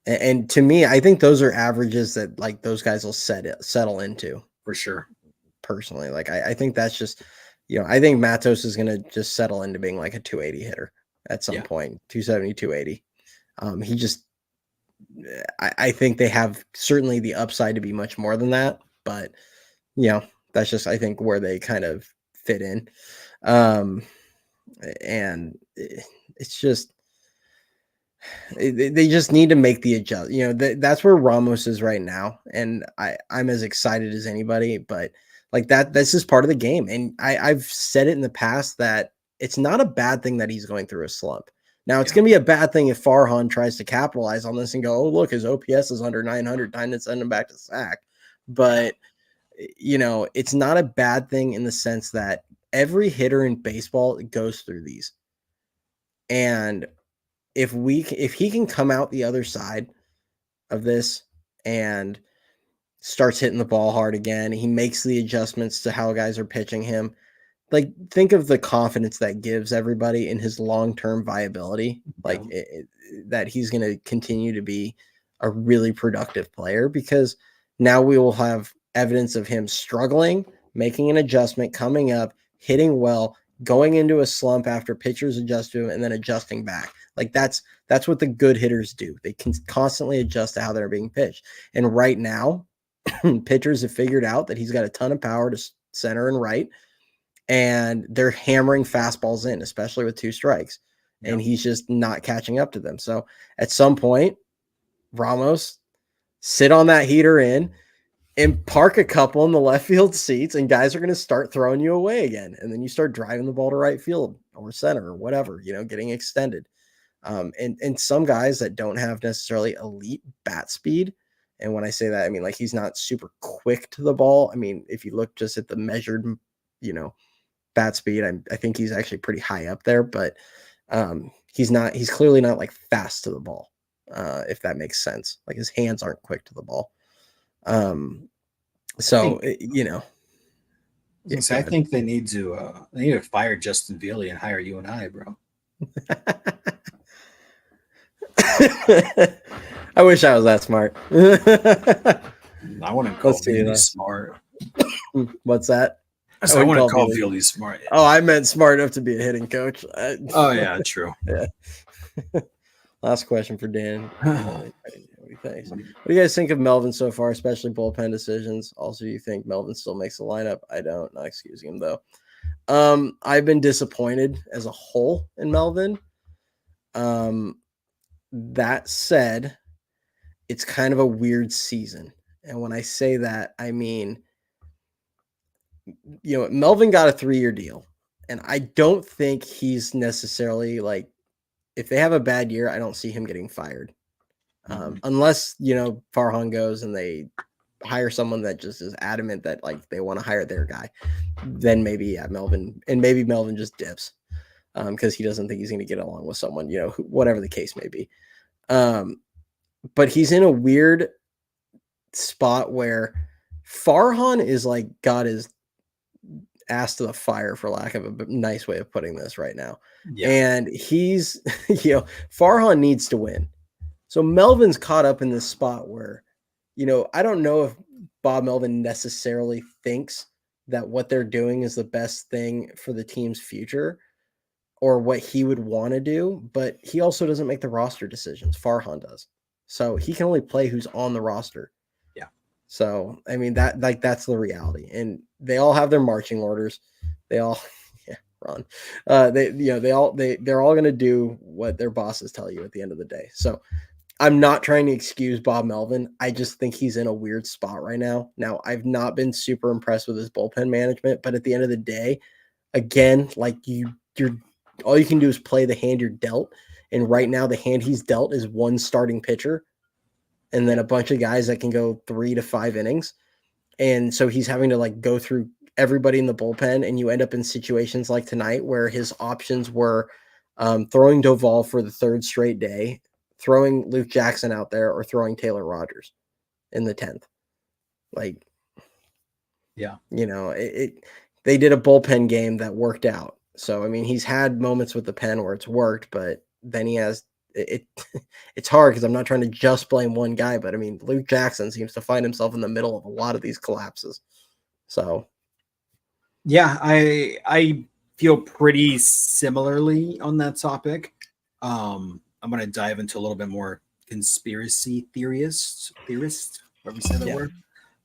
and to me, I think those are averages that like those guys will settle into for sure. Personally, like I think that's just, I think Matos is going to just settle into being like a 280 hitter at some point, 270, 280. He just, I think they have certainly the upside to be much more than that, but that's just, I think, where they kind of fit in. And it's just, they just need to make the adjust. That's where Ramos is right now. And I'm as excited as anybody, but like that's just part of the game. And I've said it in the past that it's not a bad thing that he's going through a slump. Now it's going to be a bad thing if Farhan tries to capitalize on this and go, oh, look, his OPS is under 900, time to send him back to sack. But, it's not a bad thing in the sense that every hitter in baseball goes through these. And if he can come out the other side of this and starts hitting the ball hard again, he makes the adjustments to how guys are pitching him. Like, think of the confidence that gives everybody in his long-term viability, like that he's going to continue to be a really productive player, because now we will have evidence of him struggling, making an adjustment, coming up, hitting well, going into a slump after pitchers adjust to him, and then adjusting back. Like that's what the good hitters do. They can constantly adjust to how they're being pitched. And right now, pitchers have figured out that he's got a ton of power to center and right, and they're hammering fastballs in, especially with 2 strikes, and he's just not catching up to them. So at some point, Ramos, sit on that heater in and park a couple in the left field seats, and guys are going to start throwing you away again. And then you start driving the ball to right field or center or whatever, getting extended. And some guys that don't have necessarily elite bat speed. And when I say that, I mean, like, he's not super quick to the ball. I mean, if you look just at the measured, bat speed, I think he's actually pretty high up there, but he's clearly not like fast to the ball. If that makes sense. Like, his hands aren't quick to the ball. So, I think they need to fire Justin Veely and hire you and I, bro. I wish I was that smart. I want to call Veely smart. What's that? I want to call Veely smart. Oh, I meant smart enough to be a hitting coach. Oh yeah, true. Yeah. Last question for Dan. What do you guys think of Melvin so far, especially bullpen decisions? Also, do you think Melvin still makes the lineup? I don't. Not excusing him though. I've been disappointed as a whole in Melvin. That said, it's kind of a weird season. And when I say that, I mean, Melvin got a 3-year deal. And I don't think he's necessarily like, if they have a bad year, I don't see him getting fired. Unless, Farhan goes and they hire someone that just is adamant that like they want to hire their guy, then maybe Melvin just dips because he doesn't think he's going to get along with someone, whatever the case may be. But he's in a weird spot where Farhan is like got his ass to the fire, for lack of a nice way of putting this right now. Yeah. And he's, Farhan needs to win. So Melvin's caught up in this spot where, I don't know if Bob Melvin necessarily thinks that what they're doing is the best thing for the team's future or what he would want to do, but he also doesn't make the roster decisions. Farhan does. So he can only play who's on the roster. Yeah. So, I mean, that's the reality. And they all have their marching orders. They all, yeah, Ron. They're all going to do what their bosses tell you at the end of the day. So I'm not trying to excuse Bob Melvin. I just think he's in a weird spot right now. Now, I've not been super impressed with his bullpen management, but at the end of the day, again, like you're all you can do is play the hand you're dealt. And right now, the hand he's dealt is one starting pitcher and then a bunch of guys that can go 3 to 5 innings. And so he's having to like go through everybody in the bullpen, and you end up in situations like tonight where his options were throwing Doval for the third straight day, throwing Luke Jackson out there, or throwing Taylor Rogers in the 10th. Like, yeah, they did a bullpen game that worked out. So, I mean, he's had moments with the pen where it's worked, but then he has it's hard because I'm not trying to just blame one guy, but I mean, Luke Jackson seems to find himself in the middle of a lot of these collapses. So, yeah, I feel pretty similarly on that topic. I'm going to dive into a little bit more conspiracy theorist, whatever you say that word.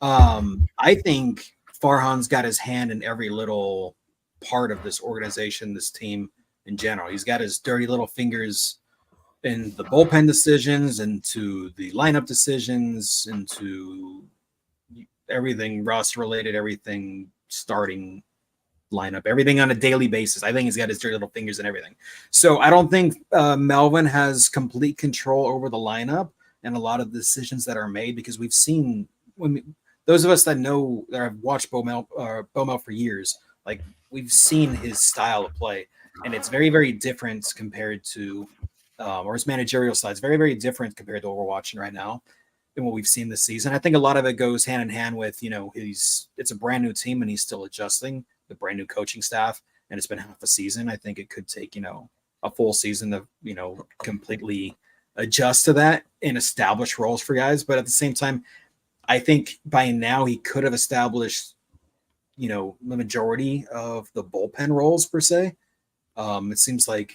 I think Farhan's got his hand in every little part of this organization, this team in general. He's got his dirty little fingers in the bullpen decisions, into the lineup decisions, into everything roster related, everything starting lineup, everything on a daily basis. I think he's got his dirty little fingers in everything. So I don't think Melvin has complete control over the lineup and a lot of the decisions that are made, because we've seen those of us that know that have watched Bo Mel for years, like we've seen his style of play, and it's very, very different compared to or his managerial side is very, very different compared to what we're watching right now and what we've seen this season. I think a lot of it goes hand in hand with, it's a brand new team and he's still adjusting, the brand new coaching staff, and it's been half a season. I think it could take, a full season to, completely adjust to that and establish roles for guys. But at the same time, I think by now he could have established, the majority of the bullpen roles per se. It seems like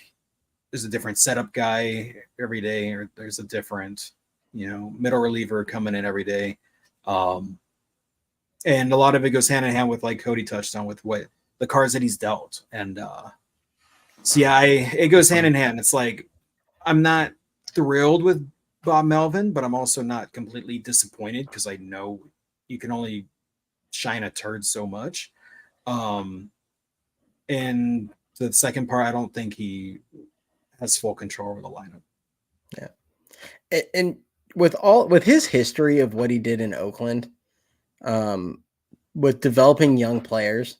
there's a different setup guy every day, or there's a different, middle reliever coming in every day. And a lot of it goes hand in hand with, like Cody touched on, with what the cards that he's dealt. And so, yeah, it goes hand in hand. It's like, I'm not thrilled with Bob Melvin, but I'm also not completely disappointed, because I know you can only shine a turd so much. And the second part, I don't think he has full control over the lineup. Yeah. And with his history of what he did in Oakland, with developing young players,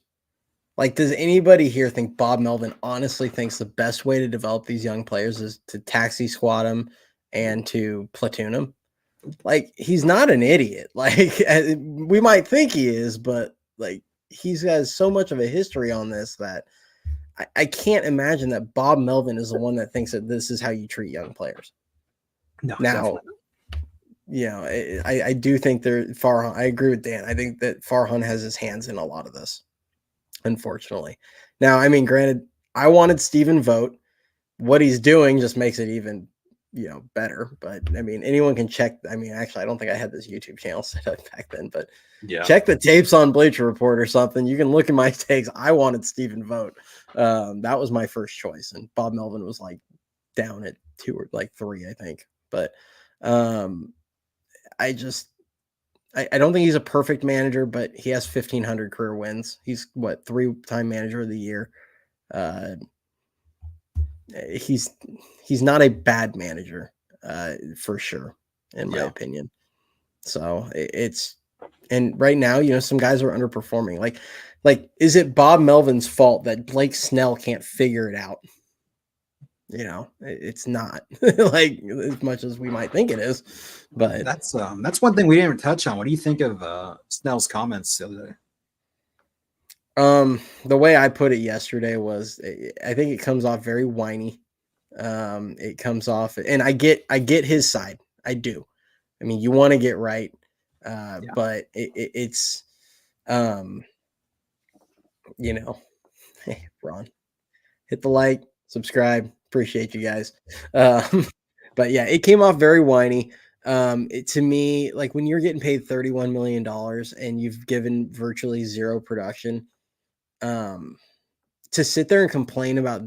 like, does anybody here think Bob Melvin honestly thinks the best way to develop these young players is to taxi squad them and to platoon them? Like, he's not an idiot. Like, we might think he is, but like, he's got so much of a history on this that I can't imagine that Bob Melvin is the one that thinks that this is how you treat young players. No, now, I do think Farhan. I agree with Dan. I think that Farhan has his hands in a lot of this, unfortunately. Now, I mean, granted, I wanted Stephen Vogt. What he's doing just makes it even, better. But I mean, anyone can check. I mean, actually, I don't think I had this YouTube channel set up back then, but check the tapes on Bleacher Report or something. You can look at my takes. I wanted Stephen Vogt. That was my first choice, and Bob Melvin was like down at 2 or like 3, I think. But I don't think he's a perfect manager, but he has 1,500 career wins. He's 3-time manager of the year. He's not a bad manager, for sure, in my opinion. So and right now, some guys are underperforming. Like, is it Bob Melvin's fault that Blake Snell can't figure it out? It's not like as much as we might think it is, but that's one thing we didn't even touch on. What do you think of Snell's comments the other day? The way I put it yesterday was, I think it comes off very whiny. It comes off, and I get his side. I do. I mean, you want to get right, but it's, Ron, hit the like, subscribe. Appreciate you guys. But yeah, it came off very whiny. To me, like, when you're getting paid $31 million and you've given virtually zero production, to sit there and complain about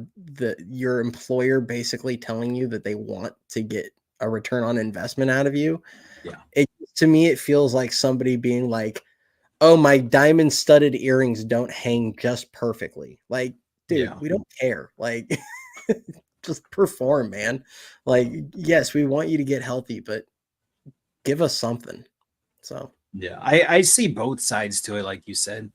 your employer basically telling you that they want to get a return on investment out of you. Yeah. To me, it feels like somebody being like, oh, my diamond studded earrings don't hang just perfectly. Like, dude, we don't care. Like, just perform, man. Like, yes, we want you to get healthy, but give us something. So, yeah, I see both sides to it, like you said.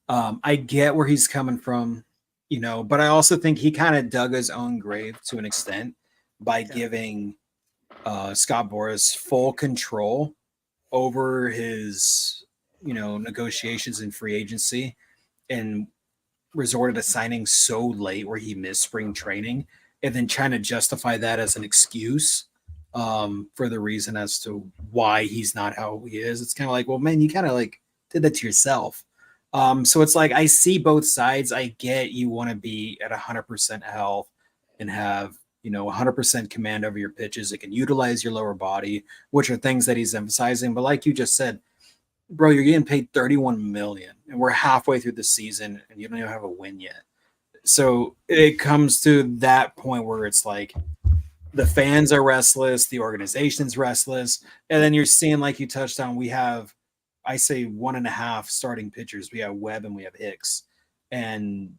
I get where he's coming from, but I also think he kind of dug his own grave to an extent by giving Scott Boras full control over his, negotiations in free agency, and resorted to signing so late where he missed spring training, and then trying to justify that as an excuse for the reason as to why he's not how he is. It's kind of like, well, man, you kind of like did that to yourself. So it's like, I see both sides. I get you want to be at 100% health and have, 100% command over your pitches. It can utilize your lower body, which are things that he's emphasizing. But like you just said, bro, you're getting paid $31 million and we're halfway through the season and you don't even have a win yet. So it comes to that point where it's like the fans are restless, the organization's restless. And then you're seeing, like you touched on, we have, I say 1.5 starting pitchers. We have Webb and we have Hicks, and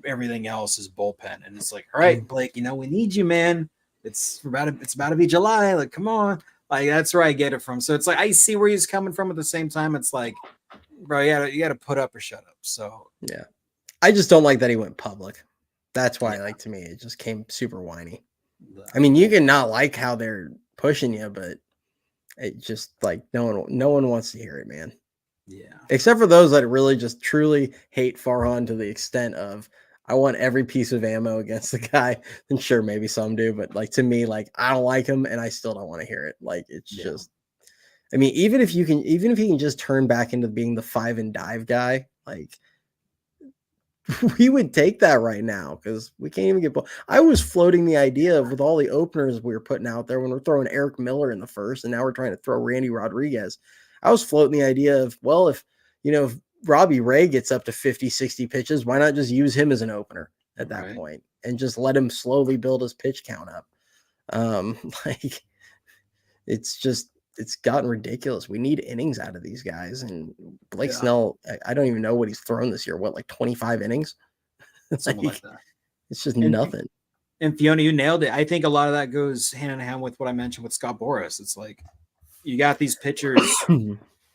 everything else is bullpen. And it's like, all right, Blake, we need you, man. It's about to be July. Like, come on. Like, that's where I get it from. So it's like, I see where he's coming from. At the same time, it's like, bro, you got to put up or shut up. So yeah, I just don't like that he went public. That's why, like, to me, it just came super whiny. I mean, you can not like how they're pushing you, but it just like no one wants to hear it, man. Yeah. Except for those that really just truly hate Farhan to the extent of, I want every piece of ammo against the guy. And sure, maybe some do, but like, to me, like, I don't like him and I still don't want to hear it. Like, it's just, I mean, even if he can just turn back into being the 5 and dive guy, like, we would take that right now because we can't even get. I was floating the idea of, with all the openers we were putting out there, when we're throwing Eric Miller in the first, and now we're trying to throw Randy Rodriguez. I was floating the idea of, well, if Robbie Ray gets up to 50, 60 pitches, why not just use him as an opener at that point and just let him slowly build his pitch count up? Like, it's gotten ridiculous. We need innings out of these guys. And Blake Snell, I don't even know what he's thrown this year. What, like 25 innings? Something like that. It's just nothing. And Fiona, you nailed it. I think a lot of that goes hand in hand with what I mentioned with Scott Boras. It's like, you got these pitchers,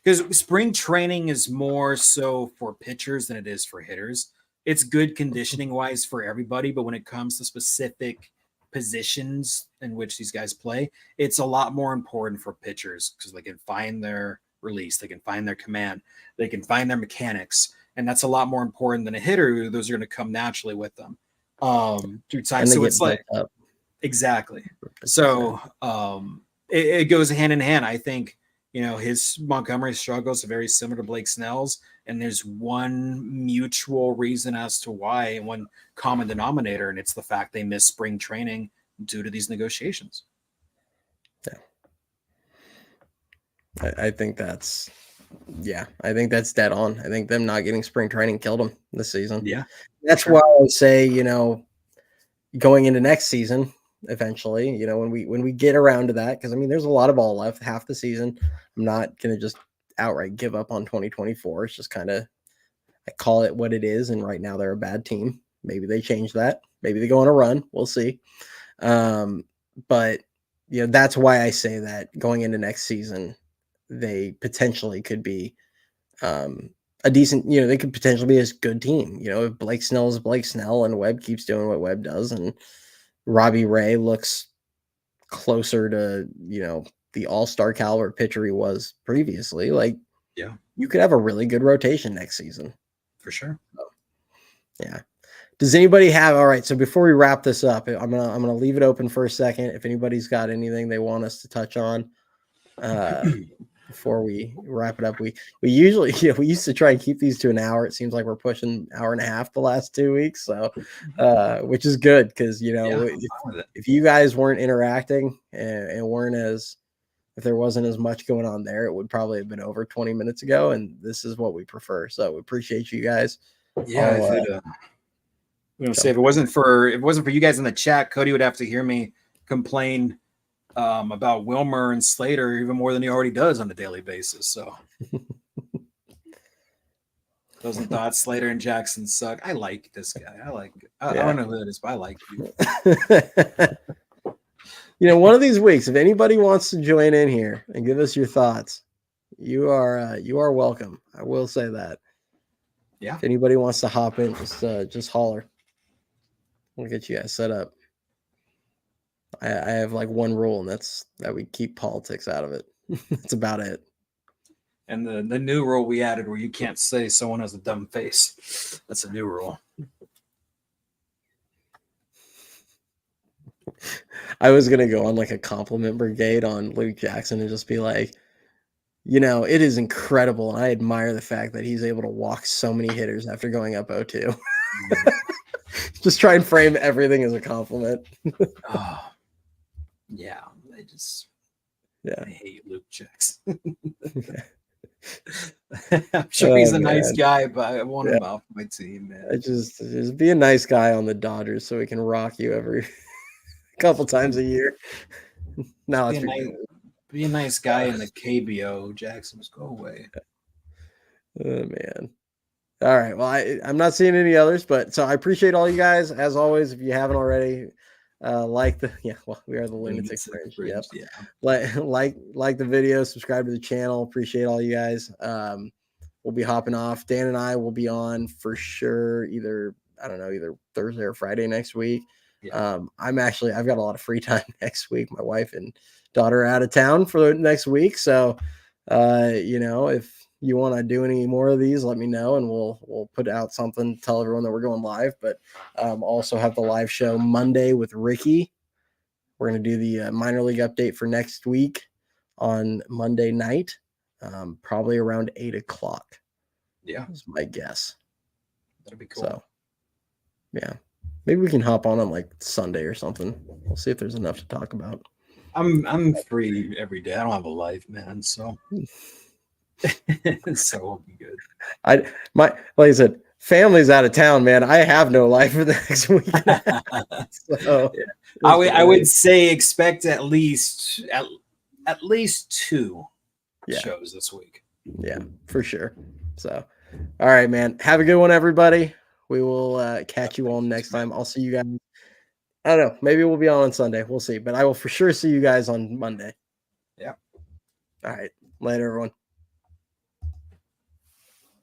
because spring training is more so for pitchers than it is for hitters. It's good conditioning wise for everybody, but when it comes to specific positions in which these guys play, it's a lot more important for pitchers because they can find their release, they can find their command, they can find their mechanics, and that's a lot more important than a hitter. Those are going to come naturally with them through time. So it's like exactly. So it goes hand in hand. I think his Montgomery struggles are very similar to Blake Snell's, and there's one mutual reason as to why, and one common denominator, and it's the fact they missed spring training due to these negotiations. Yeah, I think that's dead on. I think them not getting spring training killed them this season. Yeah, that's why I would say, going into next season, eventually, when we get around to that, because I mean, there's a lot of ball left, half the season. I'm not gonna just outright give up on 2024. It's just kind of, I call it what it is, and right now they're a bad team. Maybe they change that. Maybe they go on a run. We'll see. But that's why I say that going into next season, they potentially could be a decent. They could potentially be a good team. If Blake Snell is Blake Snell and Webb keeps doing what Webb does, and Robbie Ray looks closer to, the all-star caliber pitcher he was previously. Like, you could have a really good rotation next season. For sure. So, yeah. Does anybody have, all right, so before we wrap this up, I'm gonna leave it open for a second. If anybody's got anything they want us to touch on before we wrap it up. We usually, we used to try and keep these to an hour. It seems like we're pushing an hour and a half the last 2 weeks. So, which is good because, if you guys weren't interacting and weren't if there wasn't as much going on there, it would probably have been over 20 minutes ago. And this is what we prefer. So we appreciate you guys. Yeah. Say if it wasn't for you guys in the chat, Cody would have to hear me complain about Wilmer and Slater even more than he already does on a daily basis. So those thoughts, Slater and Jackson suck. I like this guy. I don't know who that is, but I like you. One of these weeks, if anybody wants to join in here and give us your thoughts, you are welcome. I will say that. Yeah. If anybody wants to hop in, just holler. We'll get you guys set up. I have like one rule, and that's that we keep politics out of it. That's about it. And the new rule we added where you can't say someone has a dumb face. That's a new rule. I was going to go on like a compliment brigade on Luke Jackson and just be like, it is incredible. And I admire the fact that he's able to walk so many hitters after going up 0-2. Just try and frame everything as a compliment. Oh, yeah. I hate Luke Jackson. I'm sure he's a nice guy, but I want him off my team, man. Just be a nice guy on the Dodgers so we can rock you every couple times a year. Now be a nice guy in the KBO. Jackson, just go away. Oh man. All right. Well, I'm not seeing any others, but so I appreciate all you guys as always. If you haven't already, we are the Lunatic Fringe. Yep. Yeah. Like the video, subscribe to the channel. Appreciate all you guys. We'll be hopping off. Dan and I will be on for sure. Either Thursday or Friday next week. Yeah. I've got a lot of free time next week. My wife and daughter are out of town for the next week. So, if you want to do any more of these, let me know and we'll put out something, tell everyone that we're going live, but also have the live show Monday with Ricky. We're going to do the minor league update for next week on Monday night, probably around 8:00. Yeah. Is my guess. That'd be cool. So, yeah, maybe we can hop on like Sunday or something. We'll see if there's enough to talk about. I'm free every day. I don't have a life, man. So so we'll be good. Like I said, family's out of town, man. I have no life for the next week. So I would say expect at least 2 shows this week. Yeah, for sure. So, all right, man. Have a good one, everybody. We will catch you all next time. I'll see you guys. I don't know. Maybe we'll be on Sunday. We'll see. But I will for sure see you guys on Monday. Yeah. All right. Later, everyone.